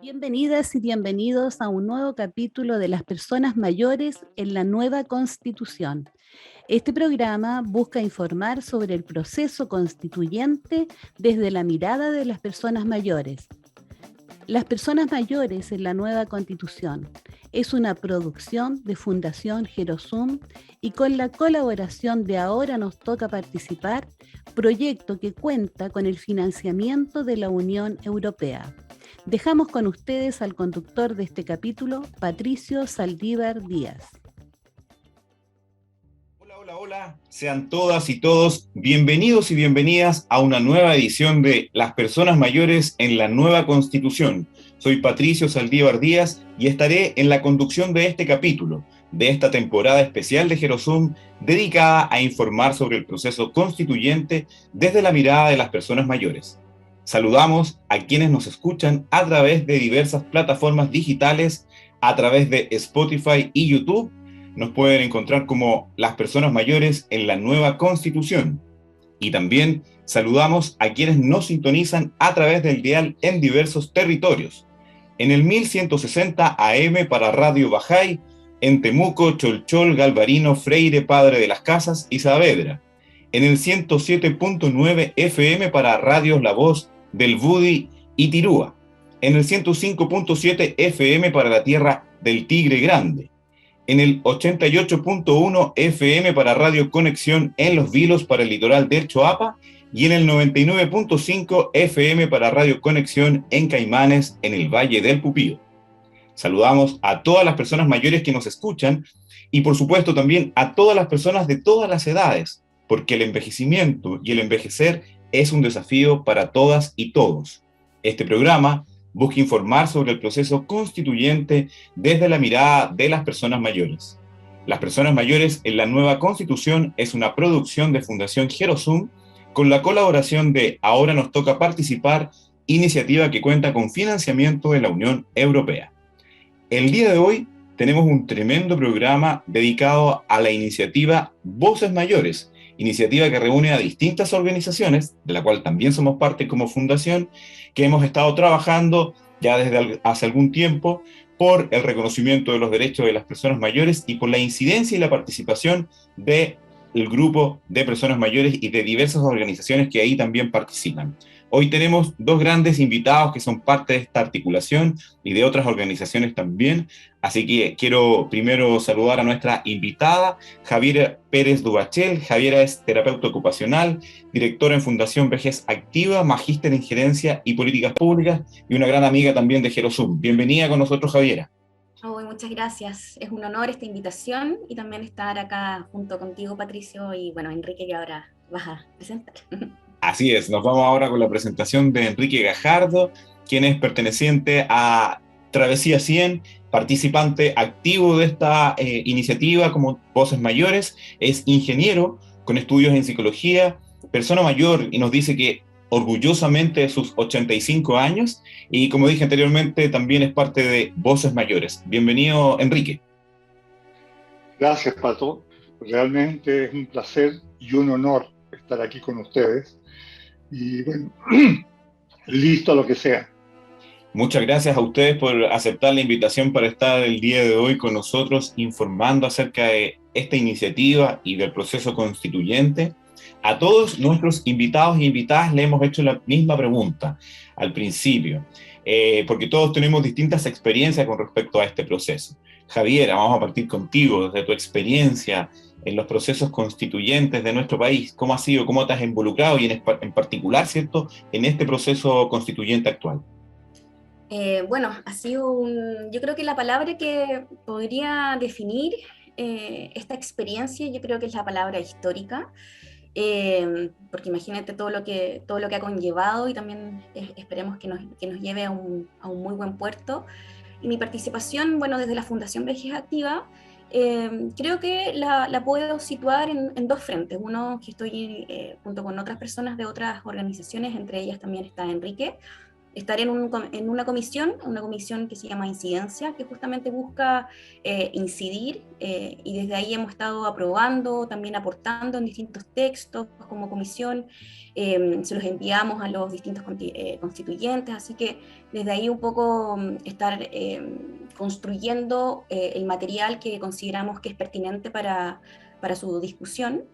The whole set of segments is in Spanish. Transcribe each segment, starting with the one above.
Bienvenidas y bienvenidos a un nuevo capítulo de las personas mayores en la nueva Constitución. Este programa busca informar sobre el proceso constituyente desde la mirada de las personas mayores. Las personas mayores en la nueva Constitución es una producción de Fundación Gerosum y con la colaboración de Ahora Nos Toca Participar, proyecto que cuenta con el financiamiento de la Unión Europea. Dejamos con ustedes al conductor de este capítulo, Patricio Saldívar Díaz. Hola, sean todas y todos bienvenidos y bienvenidas a una nueva edición de Las Personas Mayores en la Nueva Constitución. Soy Patricio Saldívar Díaz y estaré en la conducción de este capítulo, de esta temporada especial de Gerosum, dedicada a informar sobre el proceso constituyente desde la mirada de las personas mayores. Saludamos a quienes nos escuchan a través de diversas plataformas digitales, a través de Spotify y YouTube. Nos pueden encontrar como Las Personas Mayores en la Nueva Constitución. Y también saludamos a quienes nos sintonizan a través del dial en diversos territorios. En el 1160 AM para Radio Bajay, en Temuco, Cholchol, Galvarino, Freire, Padre de las Casas y Saavedra. En el 107.9 FM para Radios La Voz del Budi y Tirúa. En el 105.7 FM para la Tierra del Tigre Grande. En el 88.1 FM para Radio Conexión en Los Vilos para el litoral del Choapa y en el 99.5 FM para Radio Conexión en Caimanes en el Valle del Pupío. Saludamos a todas las personas mayores que nos escuchan y por supuesto también a todas las personas de todas las edades, porque el envejecimiento y el envejecer es un desafío para todas y todos. Este programa busca informar sobre el proceso constituyente desde la mirada de las personas mayores. Las Personas Mayores en la Nueva Constitución es una producción de Fundación Gerosum con la colaboración de Ahora Nos Toca Participar, iniciativa que cuenta con financiamiento de la Unión Europea. El día de hoy tenemos un tremendo programa dedicado a la iniciativa Voces Mayores, iniciativa que reúne a distintas organizaciones, de la cual también somos parte como fundación, que hemos estado trabajando ya desde hace algún tiempo por el reconocimiento de los derechos de las personas mayores y por la incidencia y la participación del grupo de personas mayores y de diversas organizaciones que ahí también participan. Hoy tenemos dos grandes invitados que son parte de esta articulación y de otras organizaciones también. Así que quiero primero saludar a nuestra invitada, Javiera Pérez Dubachel. Javiera es terapeuta ocupacional, directora en Fundación Vejez Activa, magíster en gerencia y políticas públicas y una gran amiga también de Gerosum. Bienvenida con nosotros, Javiera. Muchas gracias. Es un honor esta invitación y también estar acá junto contigo, Patricio, y bueno, Enrique, que ahora vas a presentar. Así es, nos vamos ahora con la presentación de Enrique Gajardo, quien es perteneciente a Travesía 100, participante activo de esta iniciativa como Voces Mayores, es ingeniero con estudios en psicología, persona mayor y nos dice que orgullosamente de sus 85 años y como dije anteriormente también es parte de Voces Mayores. Bienvenido, Enrique. Gracias, Pato. Realmente es un placer y un honor estar aquí con ustedes. Y bueno, listo a lo que sea. Muchas gracias a ustedes por aceptar la invitación para estar el día de hoy con nosotros informando acerca de esta iniciativa y del proceso constituyente. A todos nuestros invitados e invitadas le hemos hecho la misma pregunta al principio, porque todos tenemos distintas experiencias con respecto a este proceso. Javiera, vamos a partir contigo, desde tu experiencia en los procesos constituyentes de nuestro país. ¿Cómo ha sido? ¿Cómo te has involucrado? Y en particular, ¿cierto?, en este proceso constituyente actual. Bueno, ha sido yo creo que la palabra que podría definir esta experiencia, yo creo que es la palabra histórica, porque imagínate todo lo que ha conllevado y también esperemos que nos lleve a un muy buen puerto. Y mi participación, bueno, desde la Fundación Vejez Activa, creo que la puedo situar en dos frentes. Uno, que estoy junto con otras personas de otras organizaciones, entre ellas también está Enrique, estar en una comisión que se llama Incidencia, que justamente busca incidir, y desde ahí hemos estado aprobando, también aportando en distintos textos como comisión, se los enviamos a los distintos constituyentes, así que desde ahí un poco estar construyendo el material que consideramos que es pertinente para su discusión.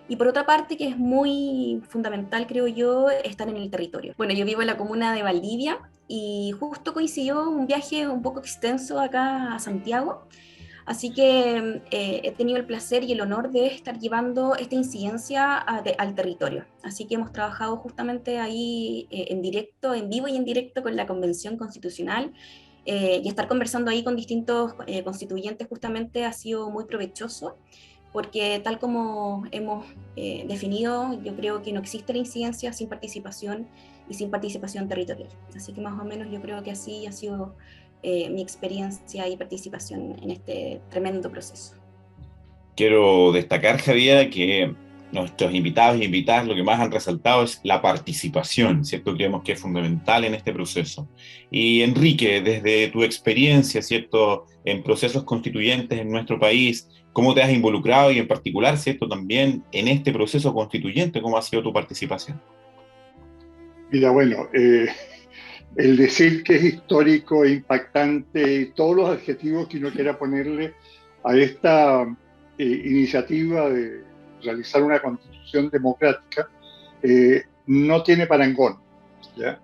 Y por otra parte, que es muy fundamental, creo yo, estar en el territorio. Bueno, yo vivo en la comuna de Valdivia y justo coincidió un viaje un poco extenso acá a Santiago, así que he tenido el placer y el honor de estar llevando esta incidencia al territorio. Así que hemos trabajado justamente ahí en directo, en vivo y en directo con la Convención Constitucional, y estar conversando ahí con distintos constituyentes justamente ha sido muy provechoso, porque tal como hemos definido, yo creo que no existe la incidencia sin participación y sin participación territorial. Así que más o menos yo creo que así ha sido mi experiencia y participación en este tremendo proceso. Quiero destacar, Javier, que nuestros invitados e invitadas lo que más han resaltado es la participación, ¿cierto? Creemos que es fundamental en este proceso. Y Enrique, desde tu experiencia, ¿cierto?, en procesos constituyentes en nuestro país, ¿cómo te has involucrado y en particular, ¿cierto?, también en este proceso constituyente, ¿cómo ha sido tu participación? Mira, bueno, el decir que es histórico, impactante y todos los adjetivos que uno quiera ponerle a esta iniciativa de realizar una constitución democrática no tiene parangón, ¿ya?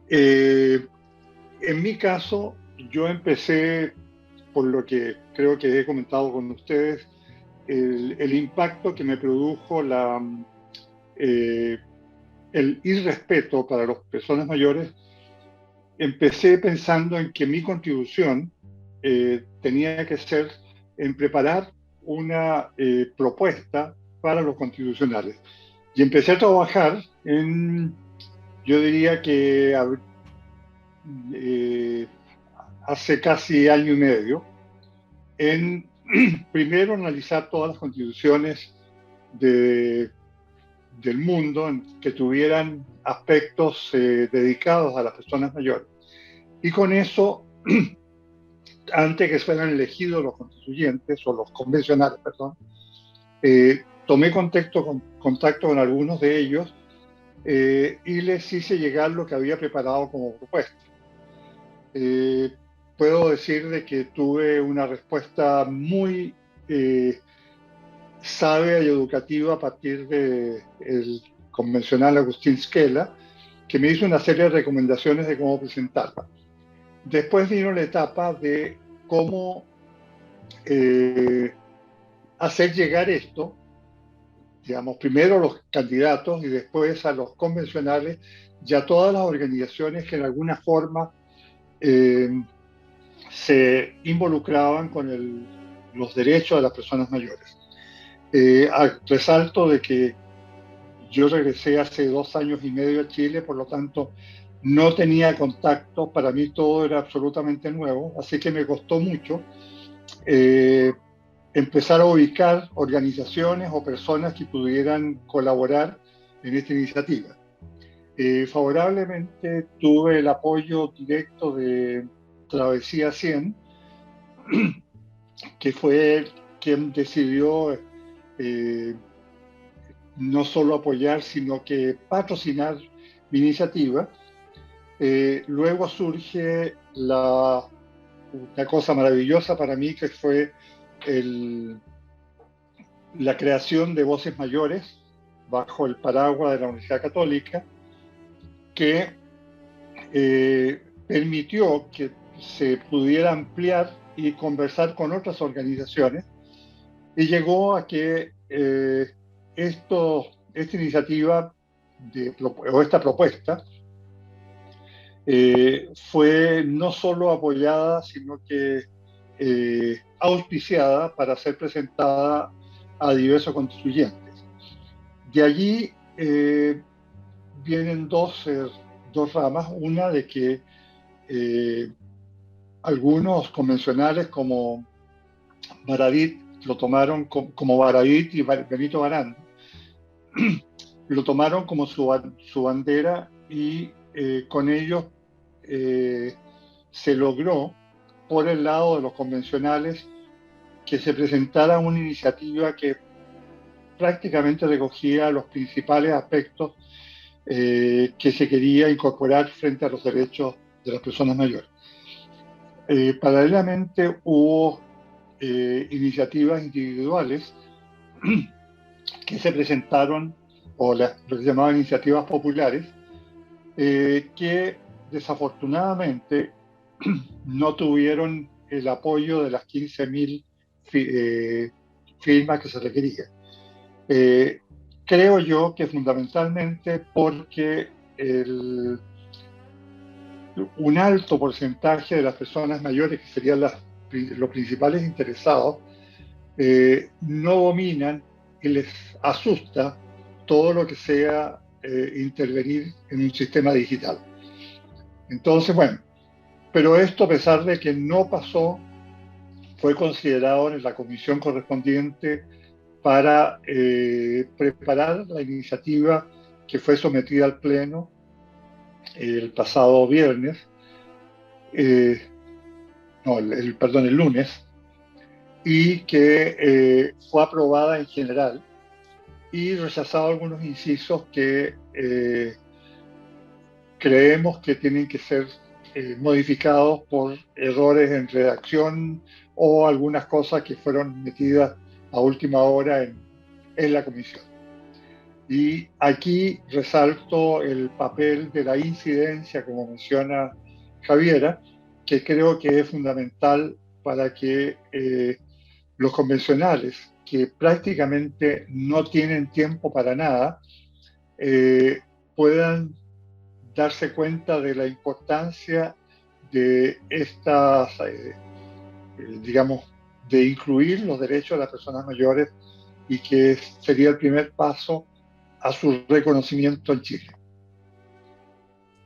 En mi caso, yo empecé, por lo que creo que he comentado con ustedes, el impacto que me produjo el irrespeto para las personas mayores. Empecé pensando en que mi contribución tenía que ser en preparar una propuesta para los constitucionales. Y empecé a trabajar yo diría que hace casi año y medio, en primero analizar todas las constituciones del mundo que tuvieran aspectos dedicados a las personas mayores. Y con eso, antes que fueran elegidos los constituyentes, o los convencionales, perdón, tomé contacto con algunos de ellos y les hice llegar lo que había preparado como propuesta. Puedo decir de que tuve una respuesta muy sabia y educativa a partir del convencional Agustín Skela, que me hizo una serie de recomendaciones de cómo presentarla. Después vino la etapa de cómo hacer llegar esto, digamos, primero a los candidatos y después a los convencionales y a todas las organizaciones que en alguna forma se involucraban con los derechos de las personas mayores. Resalto de que yo regresé hace 2 años y medio a Chile, por lo tanto no tenía contacto, para mí todo era absolutamente nuevo, así que me costó mucho empezar a ubicar organizaciones o personas que pudieran colaborar en esta iniciativa. Favorablemente tuve el apoyo directo de Travesía 100, que fue quien decidió no solo apoyar, sino que patrocinar mi iniciativa. Luego surge una cosa maravillosa para mí, que fue la creación de Voces Mayores bajo el paraguas de la Universidad Católica, que permitió que se pudiera ampliar y conversar con otras organizaciones, y llegó a que esta iniciativa o esta propuesta fue no solo apoyada, sino que auspiciada para ser presentada a diversos constituyentes. De allí vienen dos ramas. Una de que algunos convencionales como Baradit lo tomaron como Baradit y Benito Baranda lo tomaron como su bandera y con ellos se logró, por el lado de los convencionales, que se presentara una iniciativa que prácticamente recogía los principales aspectos que se quería incorporar frente a los derechos de las personas mayores. Paralelamente hubo iniciativas individuales que se presentaron, o lo que se llamaban iniciativas populares, que desafortunadamente no tuvieron el apoyo de las 15.000 firmas que se requerían. Creo yo que fundamentalmente porque un alto porcentaje de las personas mayores, que serían los principales interesados, no dominan y les asusta todo lo que sea intervenir en un sistema digital. Entonces, bueno, pero esto, a pesar de que no pasó, fue considerado en la comisión correspondiente para preparar la iniciativa que fue sometida al Pleno el pasado viernes, el lunes, y que fue aprobada en general y rechazado algunos incisos que creemos que tienen que ser modificados por errores en redacción o algunas cosas que fueron metidas a última hora en la comisión. Y aquí resalto el papel de la incidencia, como menciona Javiera, que creo que es fundamental para que los convencionales, que prácticamente no tienen tiempo para nada, puedan darse cuenta de la importancia de estas, digamos, de incluir los derechos de las personas mayores, y que sería el primer paso a su reconocimiento en Chile.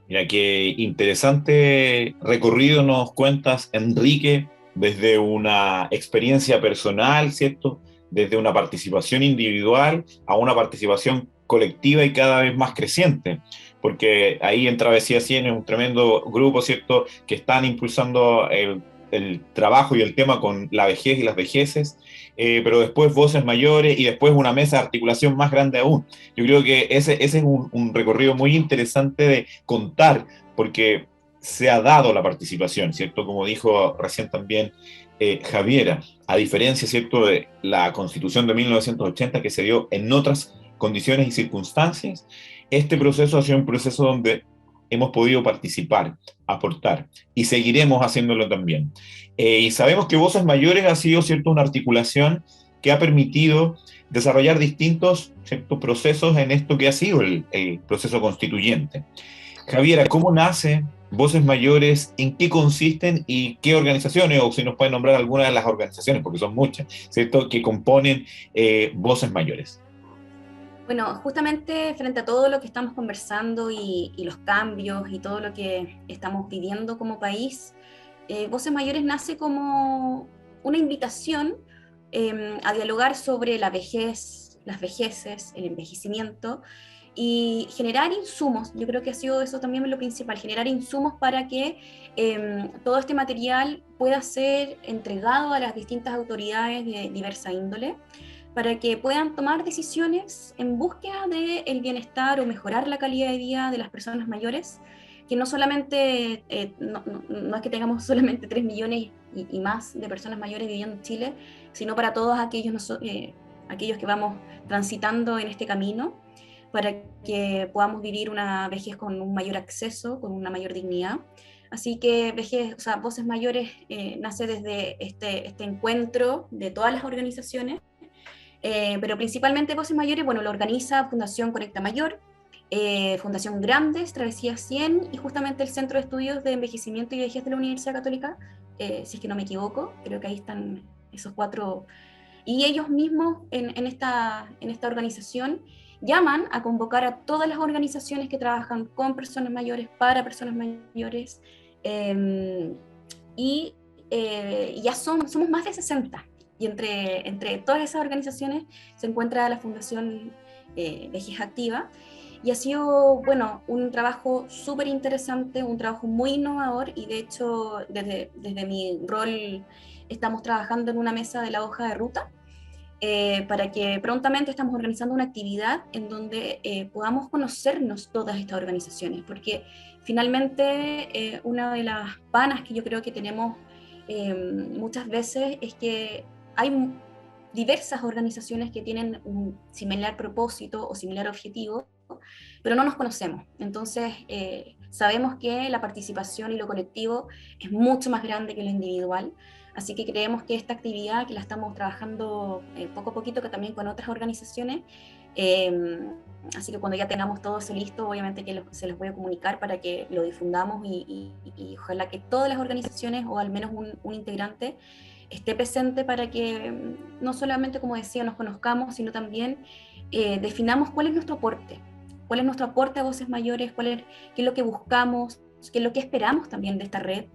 Mira, qué interesante recorrido nos cuentas, Enrique, desde una experiencia personal, ¿cierto? Desde una participación individual a una participación colectiva y cada vez más creciente, porque ahí en Travesía 100 es un tremendo grupo, ¿cierto?, que están impulsando el trabajo y el tema con la vejez y las vejeces, pero después voces mayores y después una mesa de articulación más grande aún. Yo creo que ese es un recorrido muy interesante de contar, porque se ha dado la participación, ¿cierto? Como dijo recién también Javiera, a diferencia, ¿cierto?, de la Constitución de 1980, que se dio en otras condiciones y circunstancias, este proceso ha sido un proceso donde hemos podido participar, aportar, y seguiremos haciéndolo también. Y sabemos que Voces Mayores ha sido, ¿cierto?, una articulación que ha permitido desarrollar distintos, ¿cierto?, procesos en esto que ha sido el proceso constituyente. Javiera, ¿cómo nace Voces Mayores? ¿En qué consisten y qué organizaciones, o si nos pueden nombrar algunas de las organizaciones, porque son muchas, ¿cierto?, que componen Voces Mayores? Bueno, justamente frente a todo lo que estamos conversando y los cambios y todo lo que estamos viviendo como país, Voces Mayores nace como una invitación a dialogar sobre la vejez, las vejeces, el envejecimiento, y generar insumos. Yo creo que ha sido eso también lo principal, generar insumos para que todo este material pueda ser entregado a las distintas autoridades de diversa índole, para que puedan tomar decisiones en búsqueda del bienestar o mejorar la calidad de vida de las personas mayores, que no solamente, no es que tengamos solamente 3 millones y más de personas mayores viviendo en Chile, sino para todos aquellos que vamos transitando en este camino, para que podamos vivir una vejez con un mayor acceso, con una mayor dignidad. Así que Voces Mayores nace desde este encuentro de todas las organizaciones, pero principalmente Voces Mayores, bueno, lo organiza Fundación Conecta Mayor, Fundación Grandes, Travesía 100, y justamente el Centro de Estudios de Envejecimiento y Vejez de la Universidad Católica, si es que no me equivoco, creo que ahí están esos 4, y ellos mismos en esta organización llaman a convocar a todas las organizaciones que trabajan con personas mayores, para personas mayores, y ya somos más de 60. Y entre todas esas organizaciones se encuentra la Fundación Vejez Activa. y ha sido, bueno, un trabajo súper interesante, un trabajo muy innovador, y de hecho desde mi rol estamos trabajando en una mesa de la hoja de ruta, para que prontamente estamos organizando una actividad en donde podamos conocernos todas estas organizaciones, porque finalmente una de las panas que yo creo que tenemos muchas veces es que hay diversas organizaciones que tienen un similar propósito o similar objetivo, pero no nos conocemos. Entonces, sabemos que la participación y lo colectivo es mucho más grande que lo individual. Así que creemos que esta actividad, que la estamos trabajando poco a poquito, que también con otras organizaciones, así que cuando ya tengamos todo eso listo, obviamente que se los voy a comunicar para que lo difundamos, y ojalá que todas las organizaciones, o al menos un integrante, esté presente para que no solamente, como decía, nos conozcamos, sino también definamos cuál es nuestro aporte. ¿Cuál es nuestro aporte a Voces Mayores? ¿Qué es lo que buscamos? ¿Qué es lo que esperamos también de esta red?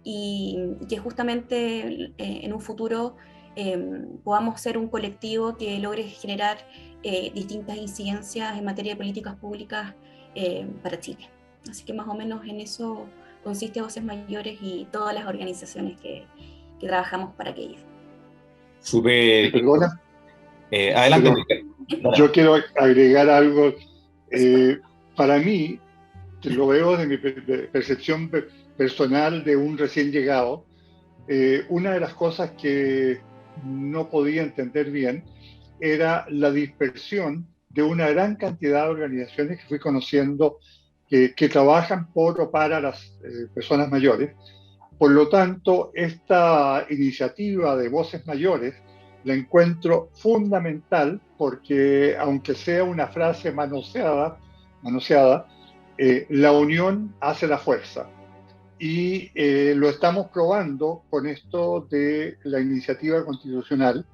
Y que justamente en un futuro podamos ser un colectivo que logre generar distintas incidencias en materia de políticas públicas para Chile. Así que más o menos en eso consiste Voces Mayores y todas las organizaciones que trabajamos para aquello. Súper. Perdona, Adelante. yo quiero agregar algo. Para mí, lo veo de mi percepción personal de un recién llegado, una de las cosas que no podía entender bien era la dispersión de una gran cantidad de organizaciones que fui conociendo que trabajan por o para las personas mayores. Por lo tanto, esta iniciativa de Voces Mayores la encuentro fundamental, porque aunque sea una frase manoseada, la unión hace la fuerza. Y lo estamos probando con esto de la iniciativa constitucional.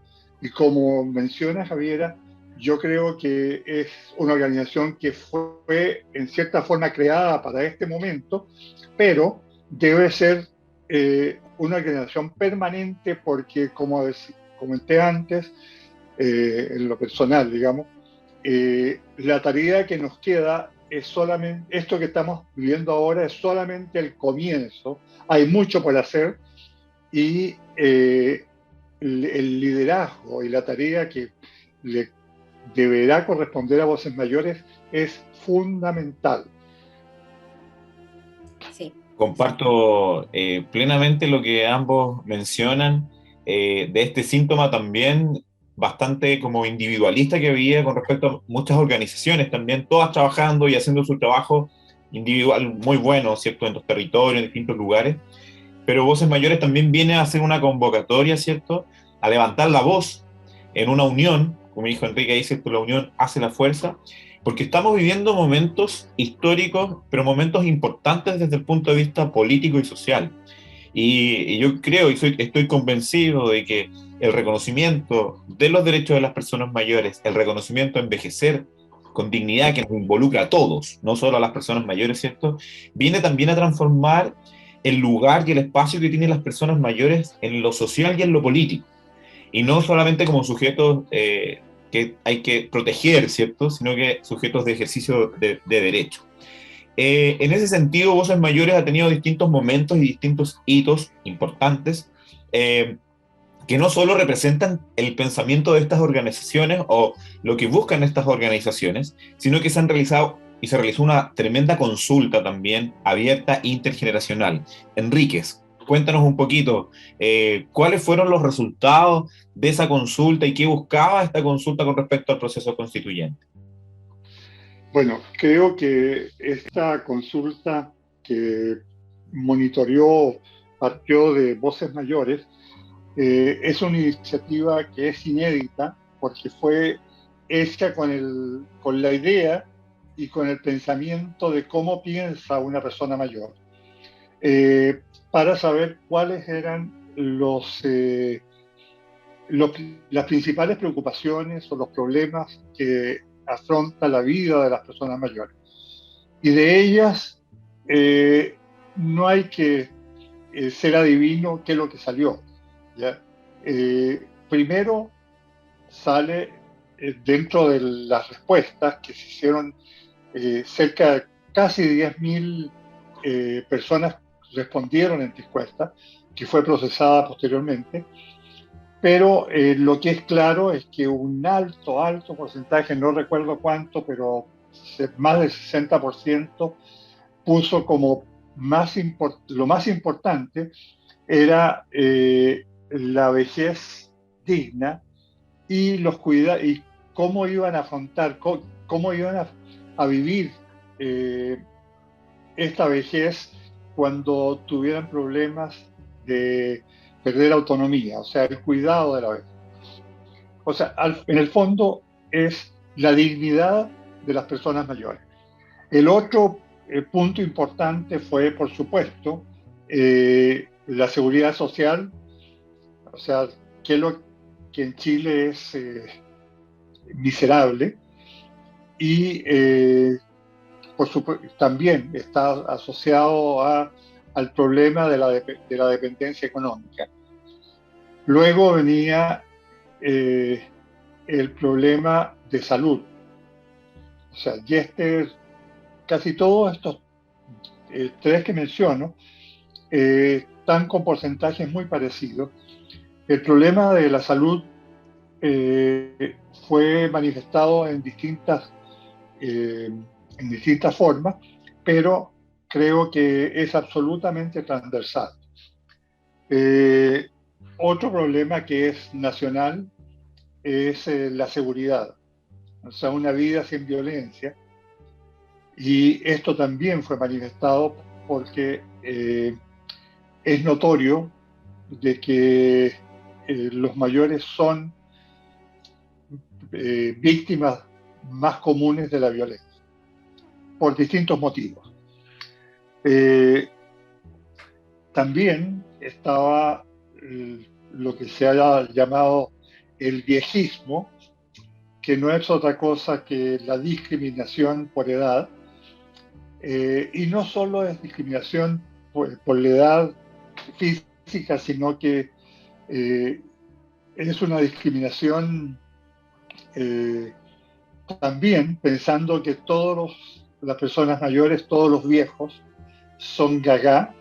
Y como menciona Javiera, yo creo que es una organización que fue en cierta forma creada para este momento, pero debe ser una organización permanente, porque como comenté antes, en lo personal, digamos, la tarea que nos queda es solamente, esto que estamos viviendo ahora es solamente el comienzo, hay mucho por hacer, y el liderazgo y la tarea que le deberá corresponder a Voces Mayores es fundamental. Sí. Comparto plenamente lo que ambos mencionan, de este síntoma también bastante como individualista que había con respecto a muchas organizaciones también, todas trabajando y haciendo su trabajo individual muy bueno, ¿cierto?, en los territorios, en distintos lugares, pero Voces Mayores también viene a hacer una convocatoria, ¿cierto?, a levantar la voz en una unión, como dijo Enrique ahí, ¿cierto?, la unión hace la fuerza, porque estamos viviendo momentos históricos, pero momentos importantes desde el punto de vista político y social. Y yo creo y estoy convencido de que el reconocimiento de los derechos de las personas mayores, el reconocimiento a envejecer con dignidad, que nos involucra a todos, no solo a las personas mayores, ¿cierto?, viene también a transformar el lugar y el espacio que tienen las personas mayores en lo social y en lo político. Y no solamente como sujetos que hay que proteger, ¿cierto?, sino que sujetos de ejercicio de derecho. En ese sentido, Voces Mayores ha tenido distintos momentos y distintos hitos importantes, que no solo representan el pensamiento de estas organizaciones o lo que buscan estas organizaciones, sino que se han realizado y se realizó una tremenda consulta también abierta intergeneracional. Enríquez, cuéntanos un poquito cuáles fueron los resultados de esa consulta y qué buscaba esta consulta con respecto al proceso constituyente. Bueno, creo que esta consulta que monitoreó, partió de Voces Mayores, es una iniciativa que es inédita, porque fue hecha con la idea y con el pensamiento de cómo piensa una persona mayor, para saber cuáles eran las principales preocupaciones o los problemas que afronta la vida de las personas mayores. Y de ellas no hay que ser adivino qué es lo que salió, ¿ya? Primero sale dentro de las respuestas que se hicieron cerca de casi 10.000 personas respondieron en esta encuesta, que fue procesada posteriormente, pero lo que es claro es que un alto porcentaje, no recuerdo cuánto, pero más del 60%, puso como lo más importante era la vejez digna y y cómo iban a afrontar, cómo iban a vivir esta vejez cuando tuvieran problemas de perder autonomía, o sea, el cuidado de la vejez. O sea, en el fondo es la dignidad de las personas mayores. El otro punto importante fue, por supuesto, la seguridad social, o sea, que en Chile es miserable, y por supuesto también está asociado al problema de la dependencia económica. Luego venía el problema de salud. O sea, casi todos estos tres que menciono están con porcentajes muy parecidos. El problema de la salud fue manifestado en distintas formas, pero creo que es absolutamente transversal. Otro problema que es nacional es la seguridad, o sea, una vida sin violencia. Y esto también fue manifestado porque es notorio de que los mayores son víctimas más comunes de la violencia, por distintos motivos. También estaba lo que se ha llamado el viejismo, que no es otra cosa que la discriminación por edad, y no solo es discriminación por la edad física, sino que es una discriminación también pensando que las personas mayores, todos los viejos, son gaga.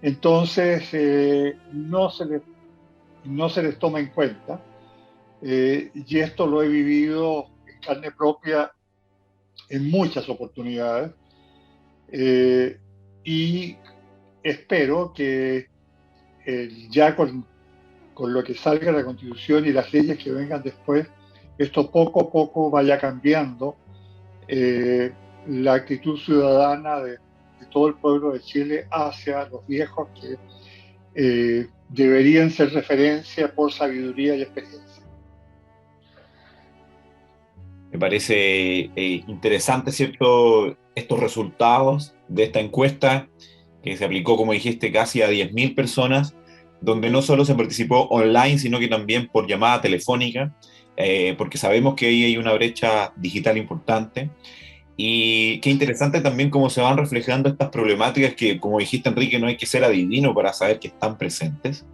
Entonces no se les toma en cuenta, y esto lo he vivido en carne propia en muchas oportunidades, y espero que ya con lo que salga la Constitución y las leyes que vengan después, esto poco a poco vaya cambiando la actitud ciudadana de todo el pueblo de Chile hacia los viejos, que deberían ser referencia por sabiduría y experiencia. Me parece interesante, ¿cierto?, estos resultados de esta encuesta que se aplicó, como dijiste, casi a 10.000 personas, donde no solo se participó online, sino que también por llamada telefónica, porque sabemos que ahí hay una brecha digital importante. Y qué interesante también cómo se van reflejando estas problemáticas que, como dijiste, Enrique, no hay que ser adivino para saber que están presentes,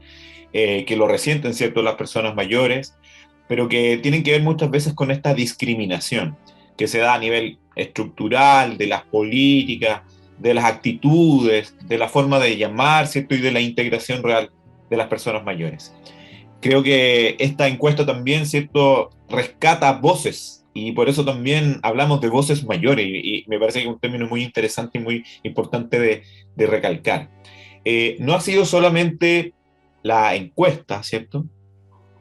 que lo resienten, ¿cierto?, las personas mayores, pero que tienen que ver muchas veces con esta discriminación que se da a nivel estructural, de las políticas, de las actitudes, de la forma de llamar, ¿cierto?, y de la integración real de las personas mayores. Creo que esta encuesta también, ¿cierto?, rescata voces, y por eso también hablamos de voces mayores, y me parece que es un término muy interesante y muy importante de recalcar. No ha sido solamente la encuesta, ¿cierto?,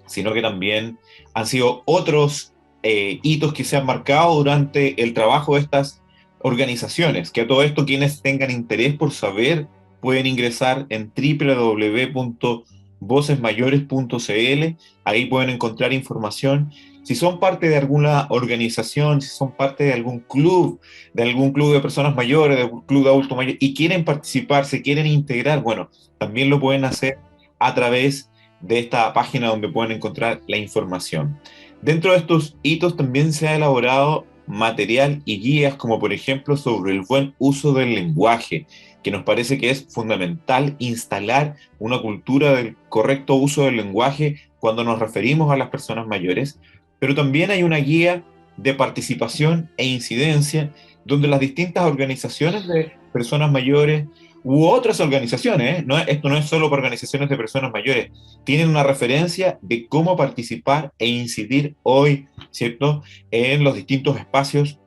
sino que también han sido otros hitos que se han marcado durante el trabajo de estas organizaciones, que a todo esto quienes tengan interés por saber pueden ingresar en www.vocesmayores.cl, ahí pueden encontrar información. Si son parte de alguna organización, si son parte de algún club de personas mayores, de un club de adultos mayores, y quieren participar, se quieren integrar, bueno, también lo pueden hacer a través de esta página donde pueden encontrar la información. Dentro de estos hitos también se ha elaborado material y guías, como por ejemplo sobre el buen uso del lenguaje, que nos parece que es fundamental instalar una cultura del correcto uso del lenguaje cuando nos referimos a las personas mayores, pero también hay una guía de participación e incidencia, donde las distintas organizaciones de personas mayores u otras organizaciones, esto no es solo para organizaciones de personas mayores, tienen una referencia de cómo participar e incidir hoy, ¿cierto?, en los distintos espacios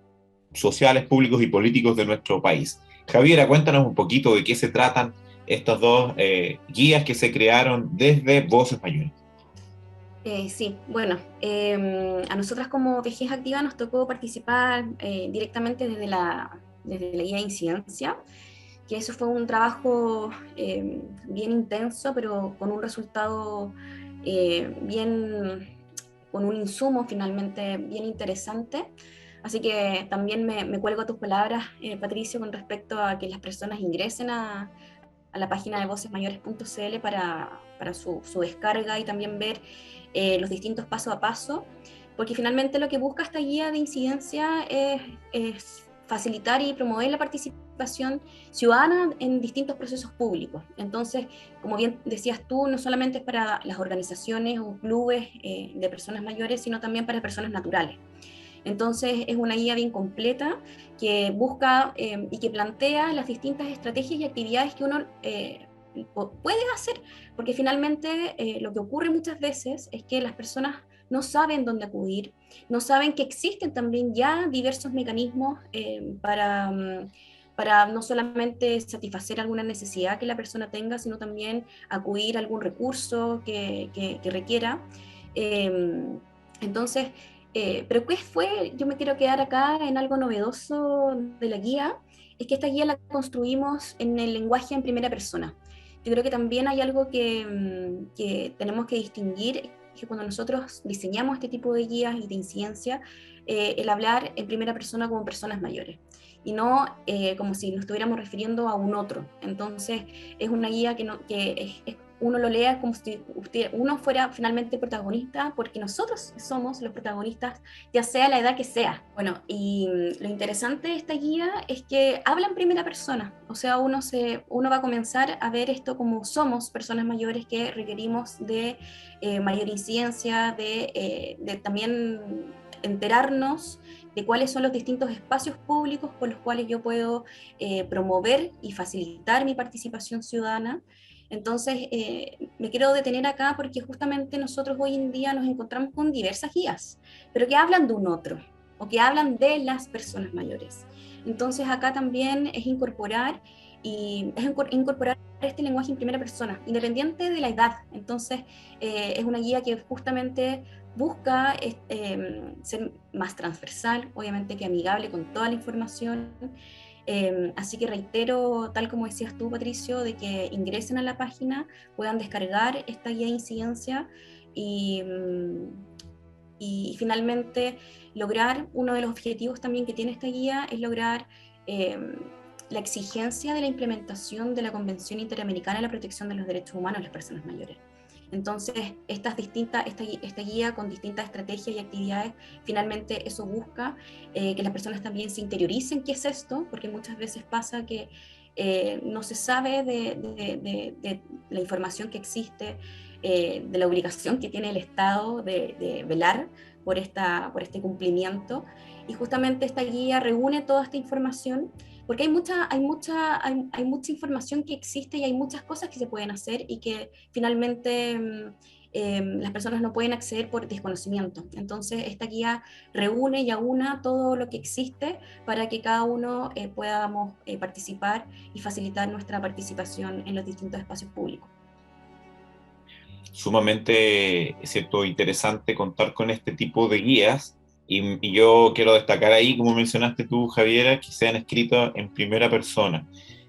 sociales, públicos y políticos de nuestro país. Javiera, cuéntanos un poquito de qué se tratan estos dos guías que se crearon desde Voces Mayores. Sí, bueno, a nosotras como Vejez Activa nos tocó participar directamente desde la guía de incidencia, que eso fue un trabajo bien intenso, pero con un resultado con un insumo finalmente bien interesante. Así que también me cuelgo a tus palabras, Patricio, con respecto a que las personas ingresen a la página de vocesmayores.cl para su descarga y también ver los distintos paso a paso, porque finalmente lo que busca esta guía de incidencia es facilitar y promover la participación ciudadana en distintos procesos públicos. Entonces, como bien decías tú, no solamente es para las organizaciones o clubes de personas mayores, sino también para personas naturales. Entonces es una guía bien completa que busca y que plantea las distintas estrategias y actividades que uno puede hacer, porque finalmente lo que ocurre muchas veces es que las personas no saben dónde acudir, no saben que existen también ya diversos mecanismos para no solamente satisfacer alguna necesidad que la persona tenga, sino también acudir a algún recurso que requiera. Entonces, pero ¿qué fue? Yo me quiero quedar acá en algo novedoso de la guía, es que esta guía la construimos en el lenguaje en primera persona. Yo creo que también hay algo que tenemos que distinguir, que cuando nosotros diseñamos este tipo de guías y de incidencia, el hablar en primera persona como personas mayores, y no como si nos estuviéramos refiriendo a un otro. Entonces es una guía uno lo lea como si uno fuera finalmente el protagonista, porque nosotros somos los protagonistas, ya sea la edad que sea. Bueno, y lo interesante de esta guía es que habla en primera persona, o sea, uno va a comenzar a ver esto como somos personas mayores que requerimos de mayor incidencia, de también enterarnos de cuáles son los distintos espacios públicos por los cuales yo puedo promover y facilitar mi participación ciudadana. Entonces, me quiero detener acá porque justamente nosotros hoy en día nos encontramos con diversas guías, pero que hablan de un otro, o que hablan de las personas mayores. Entonces, acá también es incorporar este lenguaje en primera persona, independiente de la edad. Entonces, es una guía que justamente busca ser más transversal, obviamente que amigable con toda la información. Así que reitero, tal como decías tú, Patricio, de que ingresen a la página, puedan descargar esta guía de incidencia y finalmente lograr, uno de los objetivos también que tiene esta guía es lograr la exigencia de la implementación de la Convención Interamericana de la Protección de los Derechos Humanos de las Personas Mayores. Entonces, esta guía con distintas estrategias y actividades, finalmente eso busca que las personas también se interioricen qué es esto, porque muchas veces pasa que no se sabe de la información que existe, de la obligación que tiene el Estado de velar por este cumplimiento. Y justamente esta guía reúne toda esta información, porque hay mucha información que existe y hay muchas cosas que se pueden hacer y que finalmente las personas no pueden acceder por desconocimiento. Entonces esta guía reúne y aúna todo lo que existe para que cada uno podamos participar y facilitar nuestra participación en los distintos espacios públicos. Sumamente, ¿cierto?, interesante contar con este tipo de guías. Y yo quiero destacar ahí, como mencionaste tú, Javiera, que sean escritas en primera persona.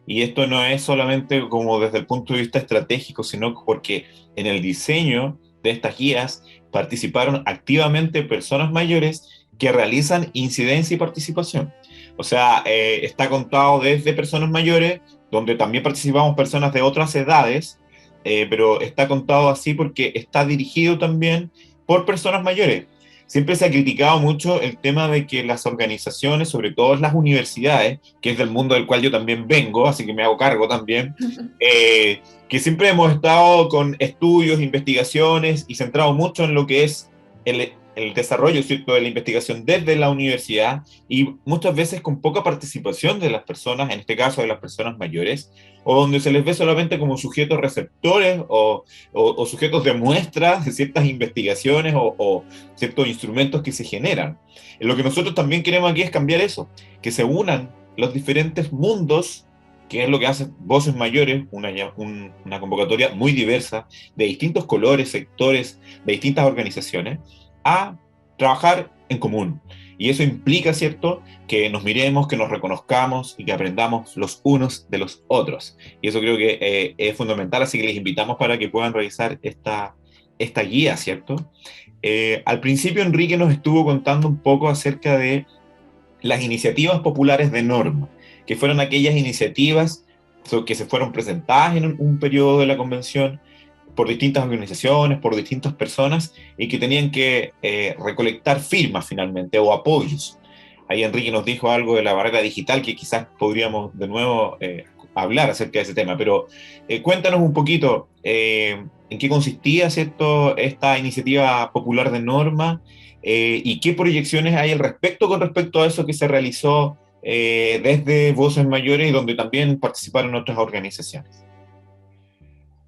Y esto no es solamente como desde el punto de vista estratégico, sino porque en el diseño de estas guías participaron activamente personas mayores que realizan incidencia y participación. O sea, está contado desde personas mayores, donde también participamos personas de otras edades, pero está contado así porque está dirigido también por personas mayores. Siempre se ha criticado mucho el tema de que las organizaciones, sobre todo las universidades, que es del mundo del cual yo también vengo, así que me hago cargo también, que siempre hemos estado con estudios, investigaciones y centrado mucho en lo que es el desarrollo, ¿cierto?, de la investigación desde la universidad y muchas veces con poca participación de las personas, en este caso de las personas mayores, o donde se les ve solamente como sujetos receptores o sujetos de muestra de ciertas investigaciones o ciertos instrumentos que se generan. Lo que nosotros también queremos aquí es cambiar eso, que se unan los diferentes mundos, que es lo que hace Voces Mayores, una convocatoria muy diversa, de distintos colores, sectores, de distintas organizaciones, a trabajar en común. Y eso implica, ¿cierto?, que nos miremos, que nos reconozcamos y que aprendamos los unos de los otros. Y eso creo que es fundamental, así que les invitamos para que puedan revisar esta guía, ¿cierto? Al principio Enrique nos estuvo contando un poco acerca de las iniciativas populares de norma, que fueron aquellas iniciativas que se fueron presentadas en un periodo de la convención por distintas organizaciones, por distintas personas, y que tenían que recolectar firmas finalmente, o apoyos. Ahí Enrique nos dijo algo de la barrera digital, que quizás podríamos de nuevo hablar acerca de ese tema, pero cuéntanos un poquito en qué consistía, ¿cierto?, esta iniciativa popular de norma, y qué proyecciones hay al respecto con respecto a eso que se realizó desde Voces Mayores y donde también participaron otras organizaciones.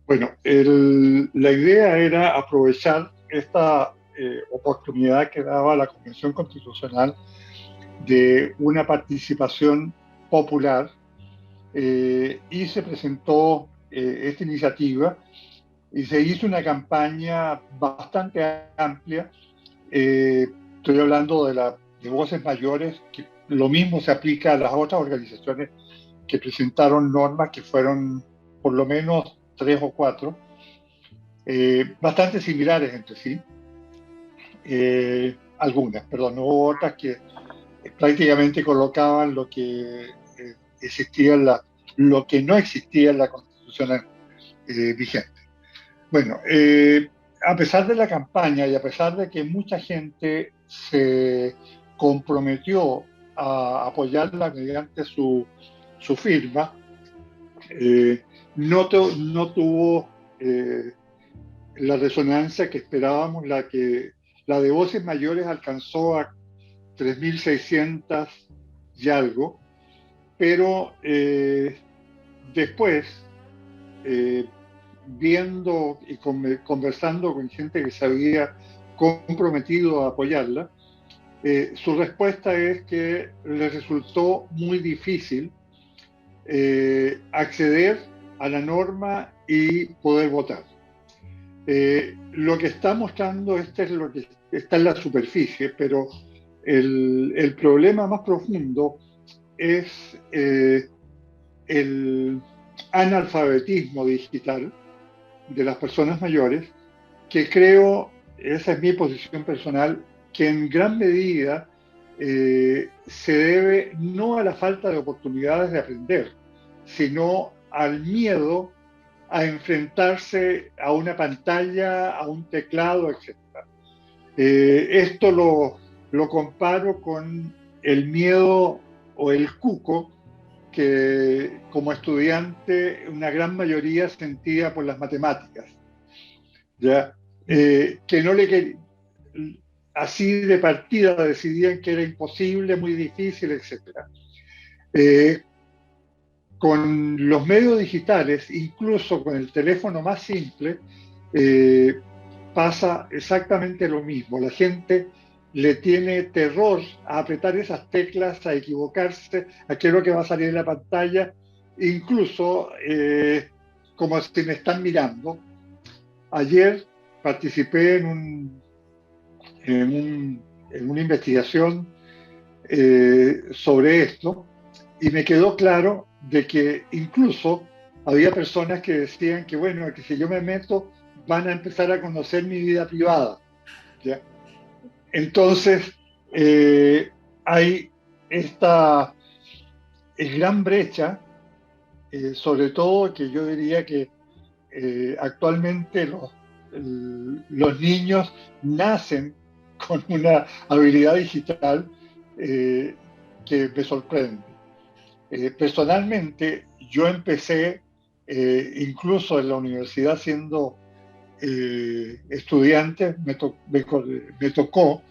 Bueno, la idea era aprovechar esta oportunidad que daba la Convención Constitucional de una participación popular, y se presentó esta iniciativa y se hizo una campaña bastante amplia. Estoy hablando de Voces Mayores, que lo mismo se aplica a las otras organizaciones que presentaron normas, que fueron por lo menos 3 o 4, bastante similares entre sí. Algunas, perdón, hubo otras que prácticamente colocaban lo que lo que no existía en la Constitución vigente. Bueno, a pesar de la campaña y a pesar de que mucha gente se comprometió a apoyarla mediante su firma, no tuvo la resonancia que esperábamos. La de Voces Mayores alcanzó a 3.600 y algo, pero después, viendo y conversando con gente que se había comprometido a apoyarla, su respuesta es que les resultó muy difícil acceder a la norma y poder votar. Lo que está mostrando es lo que está en la superficie, pero el problema más profundo es el analfabetismo digital de las personas mayores, que creo, esa es mi posición personal, que en gran medida se debe no a la falta de oportunidades de aprender, sino al miedo a enfrentarse a una pantalla, a un teclado, etc. Esto lo comparo con el miedo o el cuco que como estudiante una gran mayoría sentía por las matemáticas, ¿ya? Que no le así de partida decidían que era imposible, muy difícil, etc. Con los medios digitales, incluso con el teléfono más simple, pasa exactamente lo mismo. La gente le tiene terror a apretar esas teclas, a equivocarse, a qué es lo que va a salir en la pantalla, incluso como si me están mirando. Ayer participé en una investigación sobre esto, y me quedó claro de que incluso había personas que decían que, bueno, que si yo me meto van a empezar a conocer mi vida privada, ¿ya? Entonces, hay esta gran brecha, sobre todo que yo diría que actualmente los niños nacen con una habilidad digital que me sorprende. Personalmente, yo empecé incluso en la universidad siendo estudiante me tocó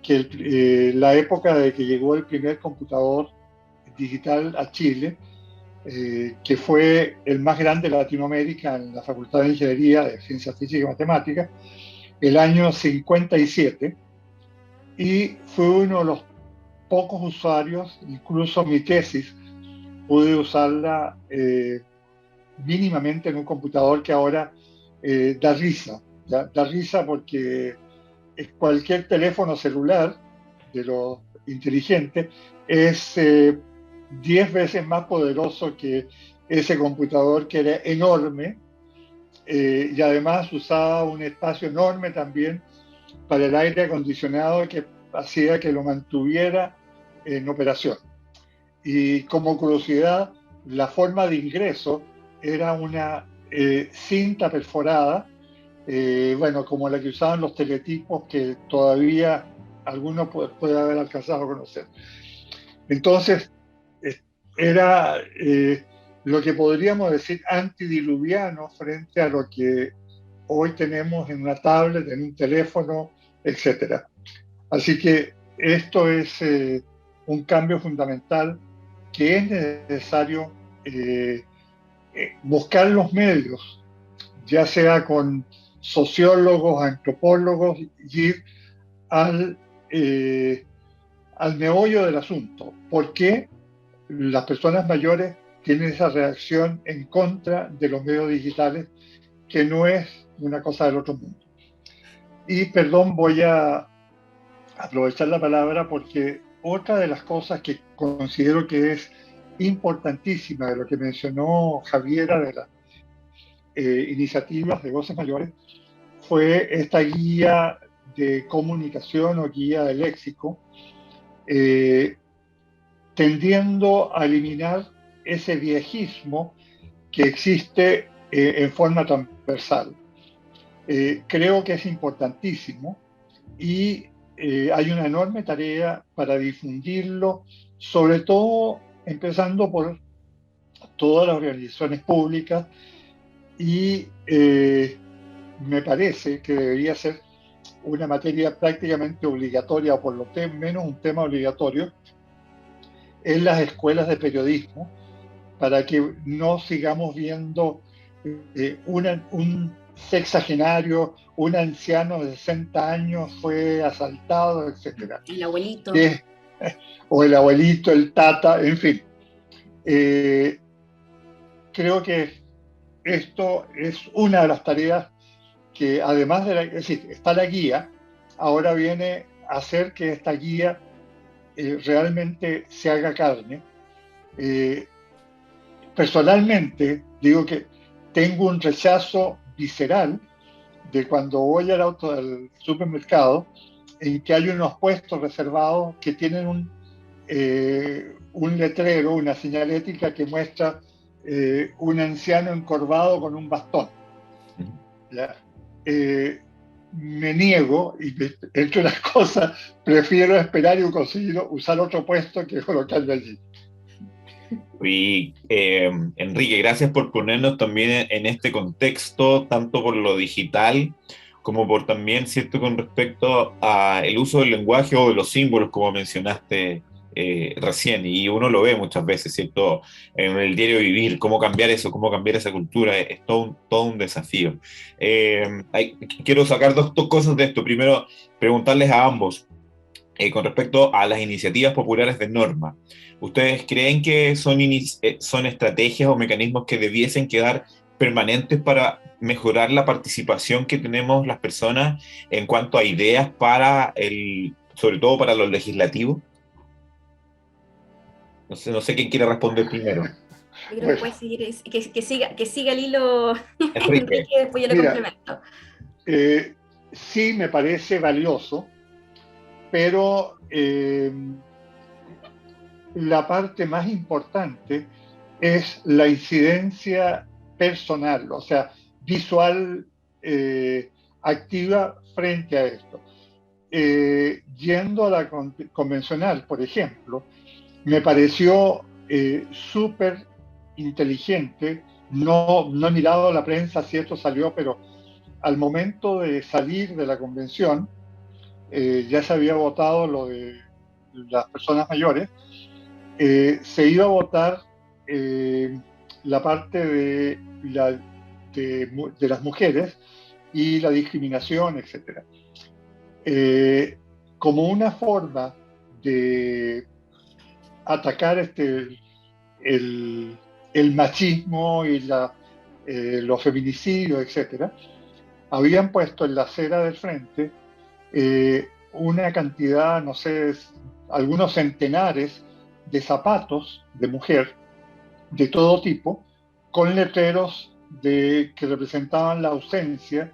que la época de que llegó el primer computador digital a Chile, que fue el más grande de Latinoamérica en la Facultad de Ingeniería de Ciencias Físicas y Matemáticas, el año 57, y fue uno de los pocos usuarios, incluso mi tesis, pude usarla mínimamente en un computador que ahora da risa, ¿ya? Da risa porque cualquier teléfono celular de los inteligentes es 10 veces más poderoso que ese computador, que era enorme, y además usaba un espacio enorme también para el aire acondicionado, que hacía que lo mantuviera en operación. Y como curiosidad, la forma de ingreso era una cinta perforada, bueno, como la que usaban los teletipos, que todavía algunos puede haber alcanzado a conocer. Entonces, era lo que podríamos decir antidiluviano frente a lo que hoy tenemos en una tablet, en un teléfono, etc. Así que esto es un cambio fundamental, que es necesario buscar los medios, ya sea con sociólogos, antropólogos, y ir al meollo del asunto. ¿Por qué las personas mayores tienen esa reacción en contra de los medios digitales, que no es una cosa del otro mundo? Y perdón, voy a aprovechar la palabra porque otra de las cosas que considero que es importantísima de lo que mencionó Javiera, de las iniciativas de voces mayores, fue esta guía de comunicación o guía de léxico, tendiendo a eliminar ese viejismo que existe en forma transversal. Creo que es importantísimo, y hay una enorme tarea para difundirlo, sobre todo empezando por todas las organizaciones públicas, y me parece que debería ser una materia prácticamente obligatoria, o por lo menos un tema obligatorio, en las escuelas de periodismo, para que no sigamos viendo un sexagenario, un anciano de 60 años fue asaltado, etc. El abuelito. O el abuelito, el tata, en fin. Creo que esto es una de las tareas que, además de es decir, está la guía, ahora viene a hacer que esta guía realmente se haga carne. Personalmente, digo que tengo un rechazo visceral de cuando voy al supermercado, en que hay unos puestos reservados que tienen un letrero, una señalética que muestra un anciano encorvado con un bastón. Me niego, y entre las cosas prefiero esperar y conseguir usar otro puesto que colocarme allí. Y Enrique, gracias por ponernos también en este contexto, tanto por lo digital como por también, ¿cierto?, con respecto al uso del lenguaje o de los símbolos, como mencionaste recién, y uno lo ve muchas veces, ¿cierto?, en el diario vivir, cómo cambiar eso, cómo cambiar esa cultura, es todo un desafío. Quiero sacar dos cosas de esto. Primero, preguntarles a ambos, con respecto a las iniciativas populares de norma. ¿Ustedes creen que son estrategias o mecanismos que debiesen quedar permanentes para mejorar la participación que tenemos las personas en cuanto a ideas sobre todo para lo legislativo? No sé quién quiere responder primero. Yo creo que puede seguir, que siga el hilo Enrique, después yo lo complemento. Sí, me parece valioso, pero la parte más importante es la incidencia personal, o sea, visual, activa frente a esto. Yendo a la convencional, por ejemplo, me pareció súper inteligente. No he mirado la prensa si esto salió, pero al momento de salir de la convención, ya se había votado lo de las personas mayores, se iba a votar la parte de las mujeres y la discriminación, etc. Como una forma de atacar el machismo y los feminicidios, etc., habían puesto en la acera del frente una cantidad, no sé, algunos centenares de zapatos de mujer de todo tipo, con letreros que representaban la ausencia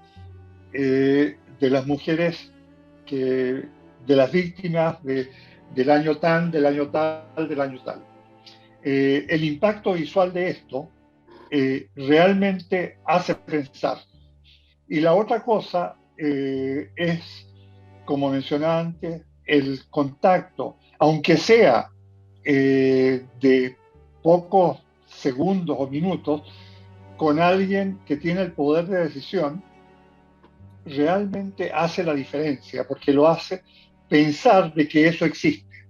de las mujeres, de las víctimas del año tan, del año tal, del año tal. El impacto visual de esto realmente hace pensar. Y la otra cosa es, como mencionaba antes, el contacto, aunque sea de pocos segundos o minutos, con alguien que tiene el poder de decisión, realmente hace la diferencia, porque lo hace pensar de que eso existe,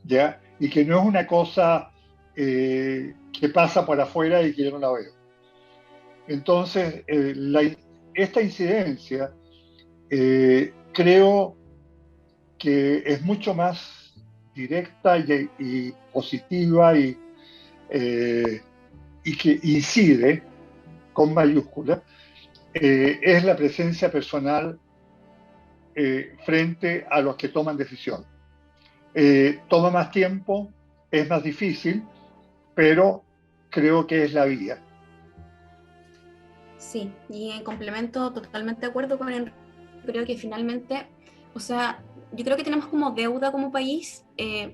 ¿ya? Y que no es una cosa que pasa por afuera y que yo no la veo. Entonces, esta incidencia creo que es mucho más directa y positiva y que incide con mayúscula, es la presencia personal frente a los que toman decisión. Toma más tiempo, es más difícil, pero creo que es la vía. Sí, y en complemento, totalmente de acuerdo con Enrique. Creo que finalmente, o sea, yo creo que tenemos como deuda como país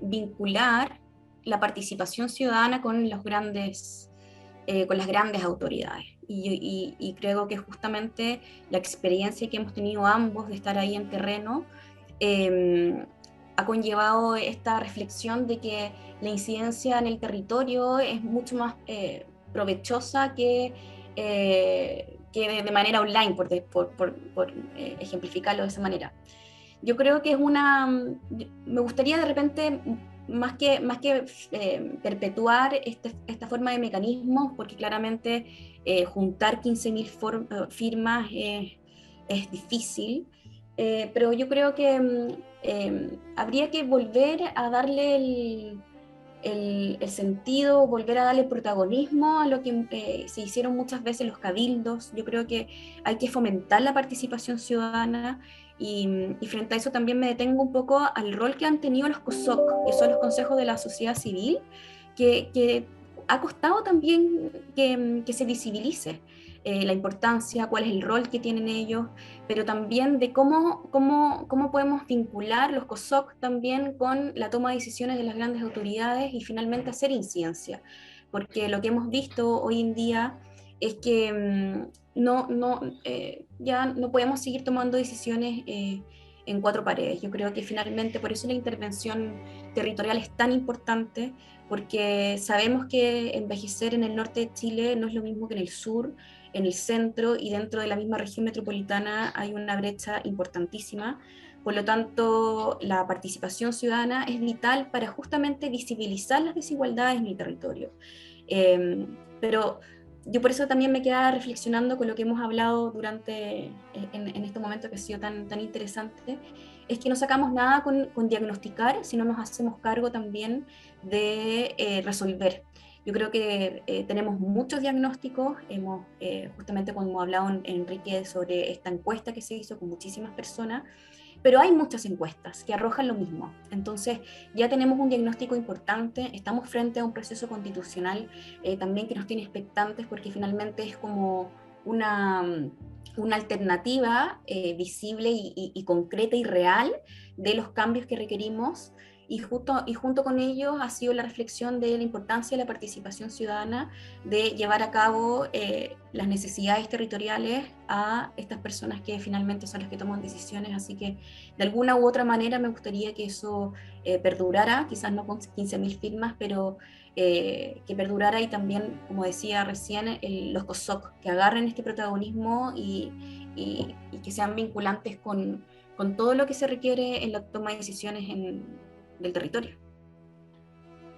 vincular la participación ciudadana con con las grandes autoridades. Y creo que justamente la experiencia que hemos tenido ambos de estar ahí en terreno ha conllevado esta reflexión de que la incidencia en el territorio es mucho más provechosa que de manera online, por ejemplificarlo de esa manera. Yo creo que me gustaría de repente, más que perpetuar esta forma de mecanismos, porque claramente juntar 15.000 firmas es difícil, pero yo creo que habría que volver a darle el sentido, volver a darle protagonismo a lo que se hicieron muchas veces los cabildos. Yo creo que hay que fomentar la participación ciudadana y frente a eso también me detengo un poco al rol que han tenido los COSOC, que son los consejos de la sociedad civil, que ha costado también que se visibilice la importancia, cuál es el rol que tienen ellos, pero también de cómo podemos vincular los COSOC también con la toma de decisiones de las grandes autoridades y finalmente hacer incidencia. Porque lo que hemos visto hoy en día es que ya no podemos seguir tomando decisiones en cuatro paredes. Yo creo que finalmente por eso la intervención territorial es tan importante, porque sabemos que envejecer en el norte de Chile no es lo mismo que en el sur, en el centro, y dentro de la misma región metropolitana hay una brecha importantísima. Por lo tanto, la participación ciudadana es vital para justamente visibilizar las desigualdades en el territorio. Pero yo por eso también me quedaba reflexionando con lo que hemos hablado en este momento, que ha sido tan interesante, es que no sacamos nada con diagnosticar, sino nos hacemos cargo también de resolver. Yo creo que tenemos muchos diagnósticos, justamente como hemos hablado Enrique sobre esta encuesta que se hizo con muchísimas personas, pero hay muchas encuestas que arrojan lo mismo. Entonces ya tenemos un diagnóstico importante, estamos frente a un proceso constitucional también que nos tiene expectantes, porque finalmente es como una alternativa visible y concreta y real de los cambios que requerimos. y junto con ellos ha sido la reflexión de la importancia de la participación ciudadana, de llevar a cabo las necesidades territoriales a estas personas que finalmente son las que toman decisiones, así que de alguna u otra manera me gustaría que eso perdurara, quizás no con 15.000 firmas, pero que perdurara, y también, como decía recién, los COSOC, que agarren este protagonismo y que sean vinculantes con todo lo que se requiere en la toma de decisiones del territorio.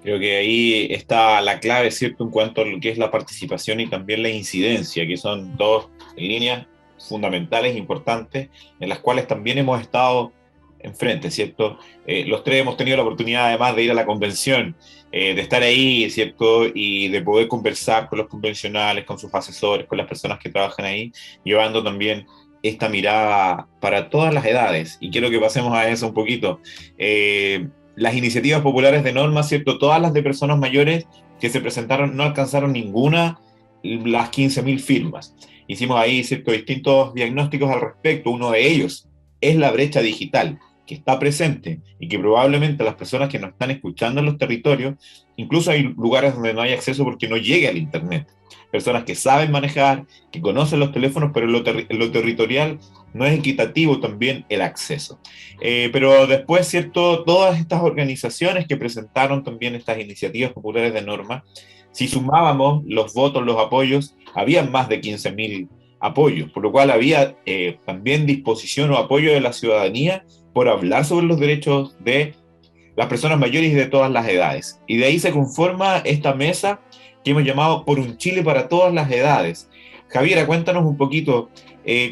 Creo que ahí está la clave, ¿cierto?, en cuanto a lo que es la participación y también la incidencia, que son dos líneas fundamentales, importantes, en las cuales también hemos estado enfrente, ¿cierto? Los tres hemos tenido la oportunidad, además, de ir a la convención, de estar ahí, ¿cierto?, y de poder conversar con los convencionales, con sus asesores, con las personas que trabajan ahí, llevando también esta mirada para todas las edades. Y quiero que pasemos a eso un poquito. Las iniciativas populares de norma, ¿cierto?, todas las de personas mayores que se presentaron, no alcanzaron ninguna las 15.000 firmas. Hicimos ahí, ¿cierto?, distintos diagnósticos al respecto. Uno de ellos es la brecha digital, que está presente y que probablemente las personas que nos están escuchando en los territorios, incluso hay lugares donde no hay acceso porque no llega al Internet. Personas que saben manejar, que conocen los teléfonos, pero en lo territorial no es equitativo también el acceso. Pero después, ¿cierto?, todas estas organizaciones que presentaron también estas iniciativas populares de norma, si sumábamos los votos, los apoyos, había más de 15.000 apoyos, por lo cual había también disposición o apoyo de la ciudadanía por hablar sobre los derechos de las personas mayores y de todas las edades. Y de ahí se conforma esta mesa que hemos llamado Por un Chile para todas las edades. Javiera, cuéntanos un poquito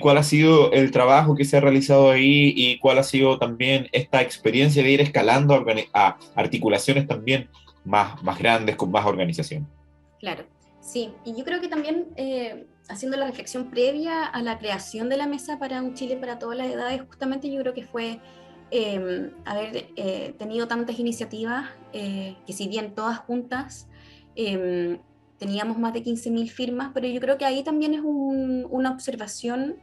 cuál ha sido el trabajo que se ha realizado ahí y cuál ha sido también esta experiencia de ir escalando a articulaciones también más grandes, con más organización. Claro, sí, y yo creo que también haciendo la reflexión previa a la creación de la Mesa para un Chile para todas las edades, justamente yo creo que fue haber tenido tantas iniciativas, que si bien todas juntas teníamos más de 15.000 firmas, pero yo creo que ahí también es una observación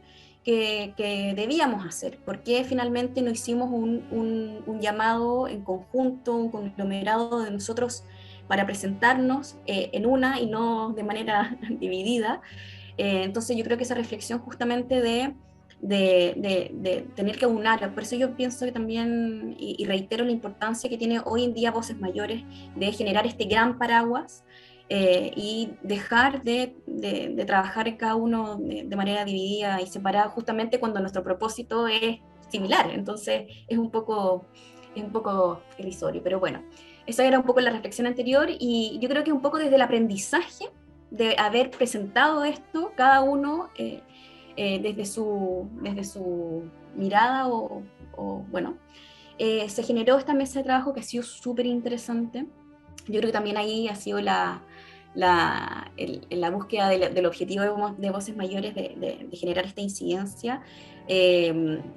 que debíamos hacer. ¿Por qué finalmente no hicimos un llamado en conjunto, un conglomerado de nosotros para presentarnos en una y no de manera dividida? Entonces yo creo que esa reflexión justamente de tener que aunar, por eso yo pienso que también, y reitero la importancia que tiene hoy en día Voces Mayores, de generar este gran paraguas y dejar de trabajar en cada uno de manera dividida y separada, justamente cuando nuestro propósito es similar. Entonces es un poco irrisorio, pero bueno, esa era un poco la reflexión anterior, y yo creo que un poco desde el aprendizaje de haber presentado esto, cada uno desde su mirada bueno, se generó esta mesa de trabajo que ha sido súper interesante. Yo creo que también ahí ha sido la búsqueda del objetivo de Voces Mayores de generar esta incidencia.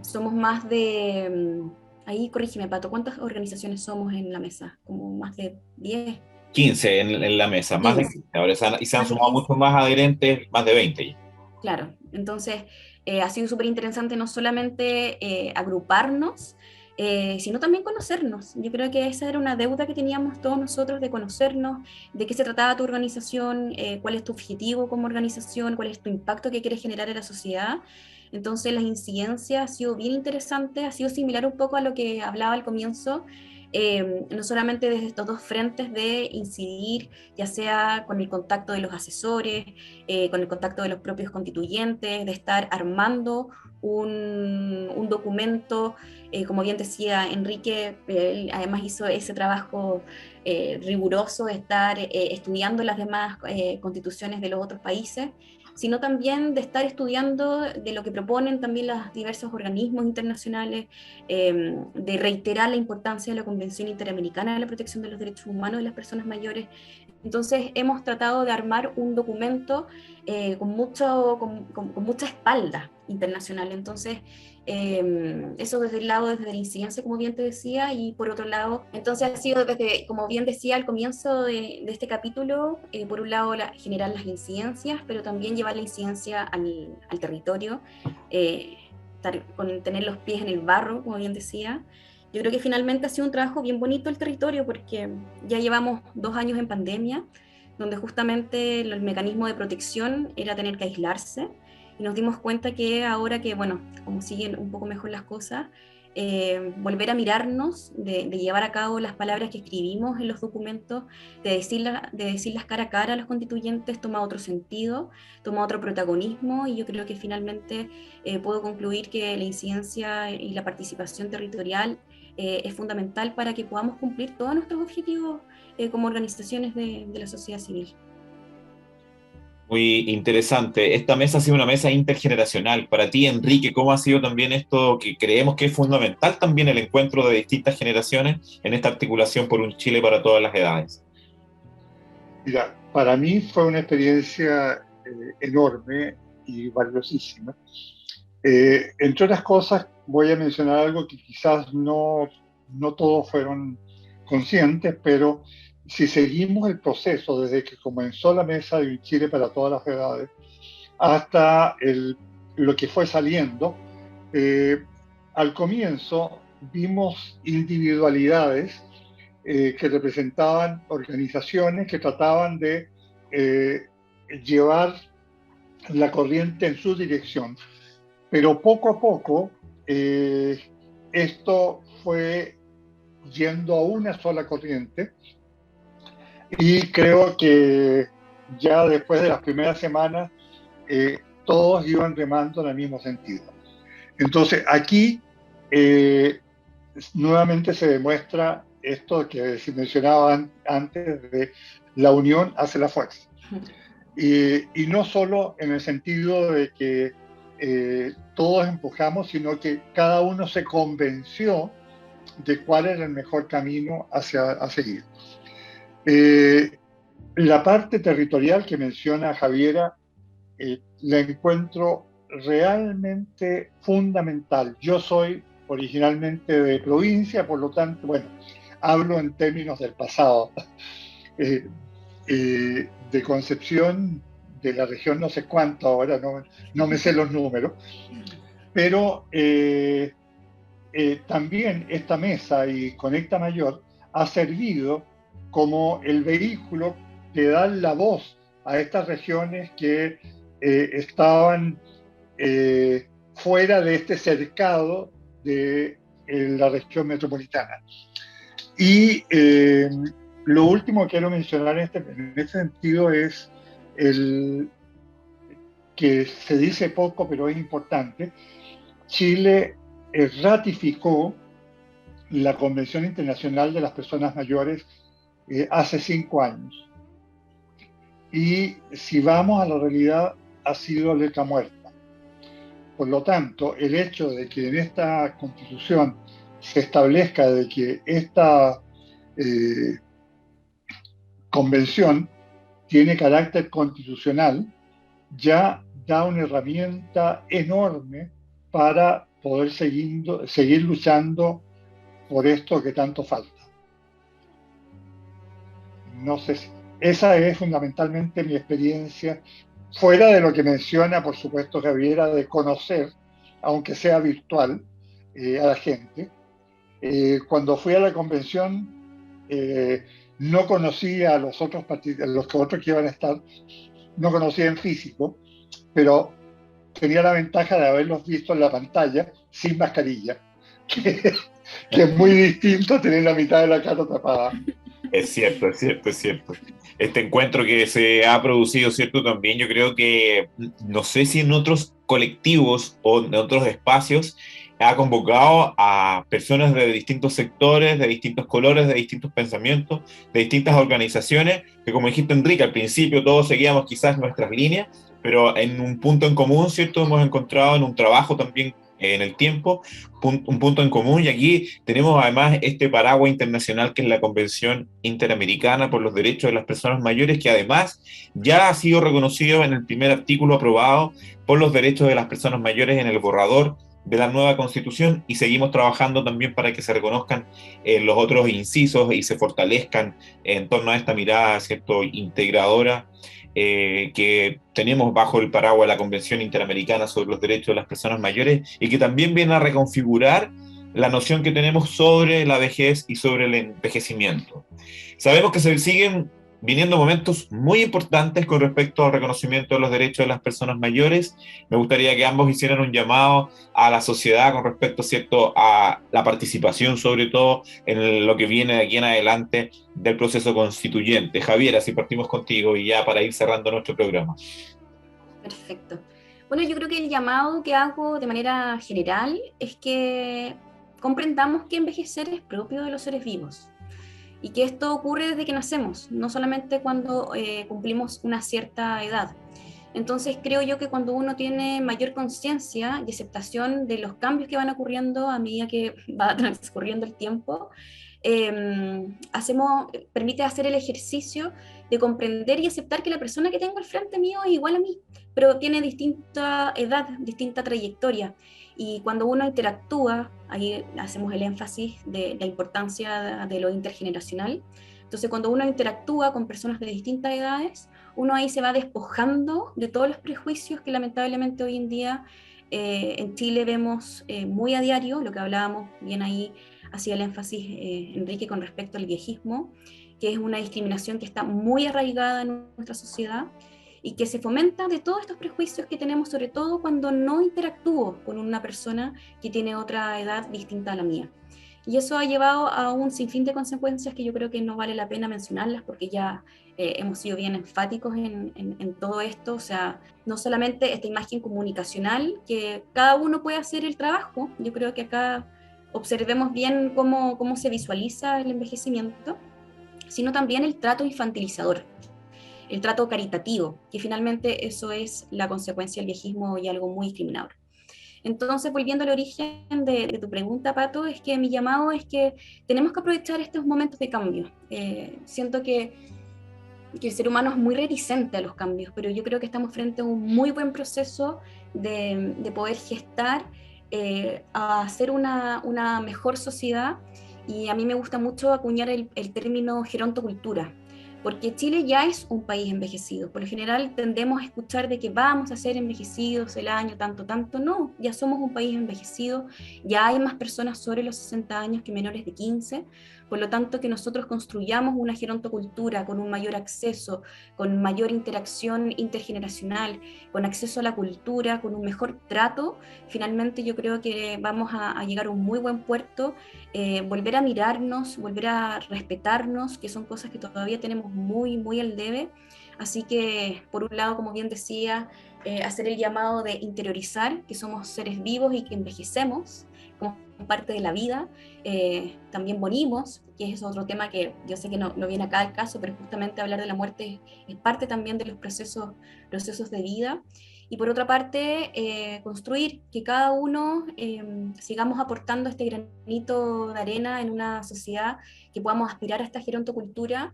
Somos más de... Ahí, corrígeme, Pato, ¿cuántas organizaciones somos en la mesa? Como más de 10. 15 en la mesa, 15. más de 15. Ahora y se han Más de sumado 15. muchos más adherentes, más de 20 ya. Claro, entonces ha sido súper interesante no solamente agruparnos, sino también conocernos. Yo creo que esa era una deuda que teníamos todos nosotros, de conocernos, de qué se trataba tu organización, cuál es tu objetivo como organización, cuál es tu impacto que quieres generar en la sociedad. Entonces la incidencia ha sido bien interesante, ha sido similar un poco a lo que hablaba al comienzo, no solamente desde estos dos frentes de incidir, ya sea con el contacto de los asesores, con el contacto de los propios constituyentes, de estar armando un documento, como bien decía Enrique, él además hizo ese trabajo riguroso de estar estudiando las demás constituciones de los otros países, sino también de estar estudiando de lo que proponen también los diversos organismos internacionales, de reiterar la importancia de la Convención Interamericana de la Protección de los Derechos Humanos de las Personas Mayores. Entonces hemos tratado de armar un documento con mucha espalda internacional. Entonces eso desde el lado, desde la incidencia, como bien te decía, y por otro lado, entonces ha sido desde, como bien decía al comienzo de este capítulo, por un lado generar las incidencias, pero también llevar la incidencia al territorio, tener los pies en el barro, como bien decía, Yo creo que finalmente ha sido un trabajo bien bonito el territorio porque ya llevamos 2 años en pandemia, donde justamente el mecanismo de protección era tener que aislarse y nos dimos cuenta que ahora que, bueno, como siguen un poco mejor las cosas, volver a mirarnos, de llevar a cabo las palabras que escribimos en los documentos, de decirlas cara a cara a los constituyentes, toma otro sentido, toma otro protagonismo y yo creo que finalmente puedo concluir que la incidencia y la participación territorial es fundamental para que podamos cumplir todos nuestros objetivos como organizaciones de la sociedad civil. Muy interesante. Esta mesa ha sido una mesa intergeneracional. Para ti, Enrique, ¿cómo ha sido también esto que creemos que es fundamental también el encuentro de distintas generaciones en esta articulación por un Chile para todas las edades? Mira, para mí fue una experiencia enorme y valiosísima. Entre otras cosas, voy a mencionar algo que quizás no todos fueron conscientes, pero si seguimos el proceso desde que comenzó la mesa de Chile para todas las edades hasta lo que fue saliendo, al comienzo vimos individualidades que representaban organizaciones que trataban de llevar la corriente en su dirección. Pero poco a poco esto fue yendo a una sola corriente y creo que ya después de las primeras semanas todos iban remando en el mismo sentido. Entonces aquí nuevamente se demuestra esto que se mencionaba antes de la unión hace la fuerza. Y no solo en el sentido de que todos empujamos, sino que cada uno se convenció de cuál era el mejor camino a seguir. La parte territorial que menciona Javiera la encuentro realmente fundamental. Yo soy originalmente de provincia, por lo tanto, bueno, hablo en términos del pasado. De Concepción, de la región no sé cuánto ahora, no me sé los números, pero también esta mesa y Conecta Mayor ha servido como el vehículo de dar la voz a estas regiones que estaban fuera de este cercado de la región metropolitana. Y lo último que quiero mencionar en este sentido es el que se dice poco, pero es importante. Chile ratificó la Convención Internacional de las Personas Mayores hace 5 años. Y si vamos a la realidad, ha sido letra muerta. Por lo tanto, el hecho de que en esta Constitución se establezca de que esta convención tiene carácter constitucional, ya da una herramienta enorme para poder seguir luchando por esto que tanto falta. No sé, esa es fundamentalmente mi experiencia, fuera de lo que menciona, por supuesto, Javiera, de conocer, aunque sea virtual, a la gente. Cuando fui a la convención, no conocía a los otros que iban a estar, no conocía en físico, pero tenía la ventaja de haberlos visto en la pantalla sin mascarilla, que es muy distinto a tener la mitad de la cara tapada. Es cierto, es cierto, es cierto. Este encuentro que se ha producido, ¿cierto? También yo creo que, no sé si en otros colectivos o en otros espacios, ha convocado a personas de distintos sectores, de distintos colores, de distintos pensamientos, de distintas organizaciones, que como dijiste, Enrique, al principio todos seguíamos quizás nuestras líneas, pero en un punto en común, ¿cierto? Hemos encontrado en un trabajo también en el tiempo, un punto en común, y aquí tenemos además este paraguas internacional que es la Convención Interamericana por los Derechos de las Personas Mayores, que además ya ha sido reconocido en el primer artículo aprobado por los derechos de las personas mayores en el borrador de la nueva Constitución, y seguimos trabajando también para que se reconozcan los otros incisos y se fortalezcan en torno a esta mirada, ¿cierto?, integradora que tenemos bajo el paraguas de la Convención Interamericana sobre los Derechos de las Personas Mayores, y que también viene a reconfigurar la noción que tenemos sobre la vejez y sobre el envejecimiento. Sabemos que se siguen viniendo momentos muy importantes con respecto al reconocimiento de los derechos de las personas mayores. Me gustaría que ambos hicieran un llamado a la sociedad con respecto, ¿cierto?, a la participación, sobre todo en lo que viene de aquí en adelante del proceso constituyente. Javier, así partimos contigo y ya para ir cerrando nuestro programa. Perfecto. Bueno, yo creo que el llamado que hago de manera general es que comprendamos que envejecer es propio de los seres vivos y que esto ocurre desde que nacemos, no solamente cuando cumplimos una cierta edad. Entonces creo yo que cuando uno tiene mayor conciencia y aceptación de los cambios que van ocurriendo a medida que va transcurriendo el tiempo, permite hacer el ejercicio de comprender y aceptar que la persona que tengo al frente mío es igual a mí, pero tiene distinta edad, distinta trayectoria. Y cuando uno interactúa, ahí hacemos el énfasis de la importancia de lo intergeneracional. Entonces, cuando uno interactúa con personas de distintas edades, uno ahí se va despojando de todos los prejuicios que lamentablemente hoy en día en Chile vemos muy a diario, lo que hablábamos bien ahí, hacía el énfasis Enrique con respecto al viejismo, que es una discriminación que está muy arraigada en nuestra sociedad y que se fomenta de todos estos prejuicios que tenemos, sobre todo cuando no interactúo con una persona que tiene otra edad distinta a la mía. Y eso ha llevado a un sinfín de consecuencias que yo creo que no vale la pena mencionarlas porque ya hemos sido bien enfáticos en todo esto. O sea, no solamente esta imagen comunicacional, que cada uno puede hacer el trabajo. Yo creo que acá observemos bien cómo se visualiza el envejecimiento, sino también el trato infantilizador, el trato caritativo, que finalmente eso es la consecuencia del viejismo y algo muy discriminador. Entonces, volviendo al origen de tu pregunta, Pato, es que mi llamado es que tenemos que aprovechar estos momentos de cambio. Siento que el ser humano es muy reticente a los cambios, pero yo creo que estamos frente a un muy buen proceso de poder gestar a hacer una mejor sociedad, y a mí me gusta mucho acuñar el término gerontocultura, porque Chile ya es un país envejecido. Por lo general tendemos a escuchar de que vamos a ser envejecidos el año tanto, no, ya somos un país envejecido, ya hay más personas sobre los 60 años que menores de 15, por lo tanto que nosotros construyamos una gerontocultura con un mayor acceso, con mayor interacción intergeneracional, con acceso a la cultura, con un mejor trato, finalmente yo creo que vamos a llegar a un muy buen puerto, volver a mirarnos, volver a respetarnos, que son cosas que todavía tenemos muy, muy al debe. Así que, por un lado, como bien decía, hacer el llamado de interiorizar que somos seres vivos y que envejecemos como parte de la vida. También morimos, que es otro tema que yo sé que no viene acá al caso, pero justamente hablar de la muerte es parte también de los procesos de vida. Y por otra parte, construir que cada uno sigamos aportando este granito de arena en una sociedad, que podamos aspirar a esta gerontocultura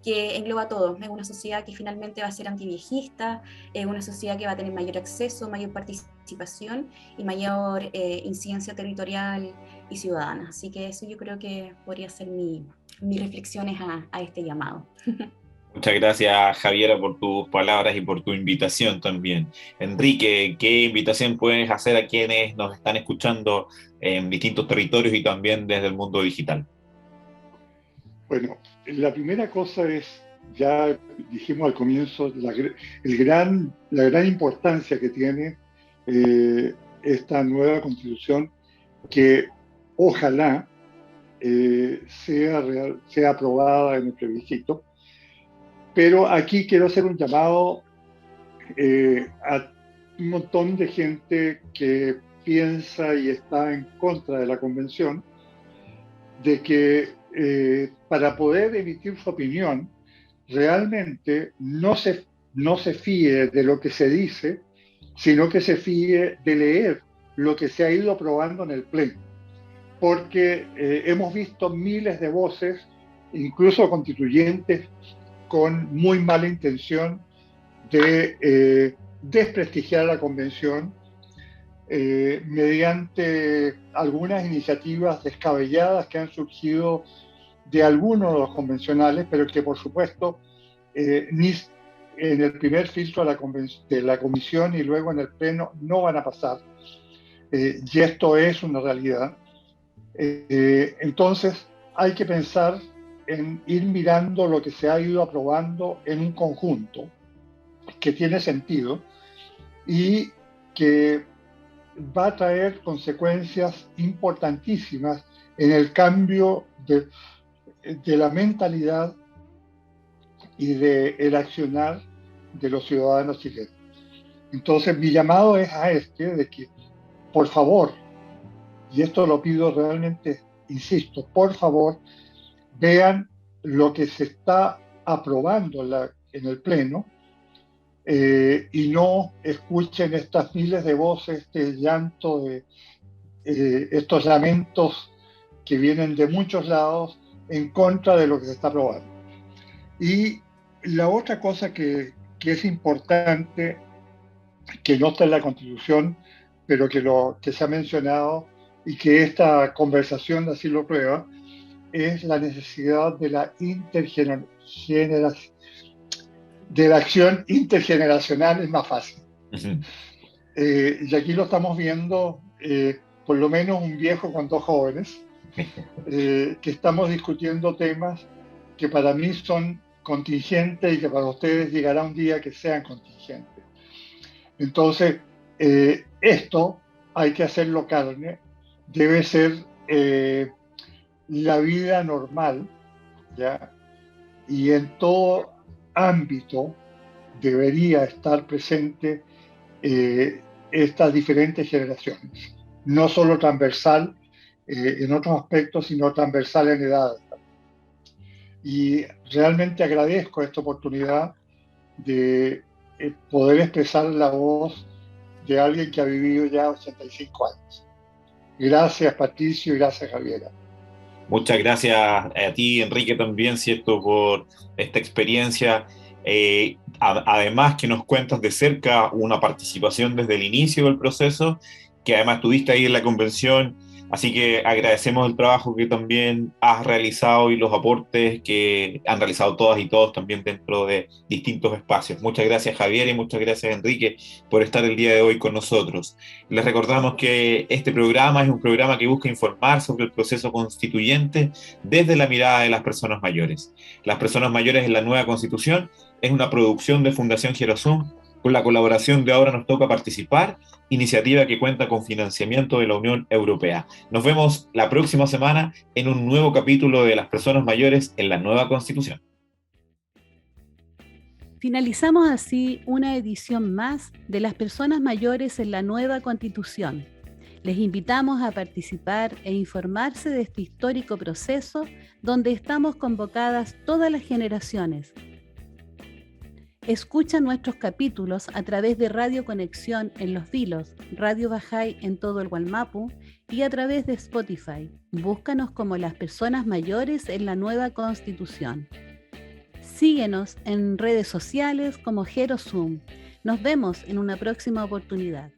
que engloba todo. Es una sociedad que finalmente va a ser antiviejista, es una sociedad que va a tener mayor acceso, mayor participación y mayor incidencia territorial y ciudadana. Así que eso yo creo que podría ser mis reflexiones a este llamado. Muchas gracias, Javiera, por tus palabras y por tu invitación también. Enrique, ¿qué invitación puedes hacer a quienes nos están escuchando en distintos territorios y también desde el mundo digital? Bueno, la primera cosa es, ya dijimos al comienzo, la gran importancia que tiene esta nueva constitución, que ojalá sea aprobada en el plebiscito. Pero aquí quiero hacer un llamado a un montón de gente que piensa y está en contra de la convención, de que para poder emitir su opinión, realmente no se fíe de lo que se dice, sino que se fíe de leer lo que se ha ido aprobando en el Pleno. Porque hemos visto miles de voces, incluso constituyentes, con muy mala intención de desprestigiar la convención mediante algunas iniciativas descabelladas que han surgido de algunos de los convencionales, pero que por supuesto ni en el primer filtro de la comisión y luego en el pleno no van a pasar. Y esto es una realidad. Entonces hay que pensar en ir mirando lo que se ha ido aprobando en un conjunto que tiene sentido y que va a traer consecuencias importantísimas en el cambio de la mentalidad y del accionar de los ciudadanos chilenos. Entonces mi llamado es a de que por favor, y esto lo pido realmente, insisto, por favor, vean lo que se está aprobando en el Pleno y no escuchen estas miles de voces, este llanto, estos lamentos que vienen de muchos lados en contra de lo que se está aprobando. Y la otra cosa que es importante, que no está en la Constitución, pero que se ha mencionado y que esta conversación así lo prueba, es la necesidad de la acción intergeneracional, es más fácil. Uh-huh. Y aquí lo estamos viendo, por lo menos un viejo con dos jóvenes, que estamos discutiendo temas que para mí son contingentes y que para ustedes llegará un día que sean contingentes. Entonces, esto hay que hacerlo carne, debe ser la vida normal, ¿ya? Y en todo ámbito debería estar presente estas diferentes generaciones, no solo transversal en otros aspectos, sino transversal en edades. Y realmente agradezco esta oportunidad de poder expresar la voz de alguien que ha vivido ya 85 años. Gracias, Patricio, y gracias, Javiera. Muchas gracias a ti, Enrique, también, ¿cierto?, por esta experiencia. Además que nos cuentas de cerca una participación desde el inicio del proceso, que además tuviste ahí en la convención, así que agradecemos el trabajo que también has realizado y los aportes que han realizado todas y todos también dentro de distintos espacios. Muchas gracias, Javier, y muchas gracias, Enrique, por estar el día de hoy con nosotros. Les recordamos que este programa es un programa que busca informar sobre el proceso constituyente desde la mirada de las personas mayores. Las personas mayores en la nueva Constitución es una producción de Fundación Gerosum, con la colaboración de Ahora Nos Toca Participar, iniciativa que cuenta con financiamiento de la Unión Europea. Nos vemos la próxima semana en un nuevo capítulo de Las Personas Mayores en la nueva Constitución. Finalizamos así una edición más de Las Personas Mayores en la nueva Constitución. Les invitamos a participar e informarse de este histórico proceso donde estamos convocadas todas las generaciones. Escucha nuestros capítulos a través de Radio Conexión en Los Vilos, Radio Bajay en todo el Gualmapu y a través de Spotify. Búscanos como Las Personas Mayores en la nueva Constitución. Síguenos en redes sociales como Gerosum. Nos vemos en una próxima oportunidad.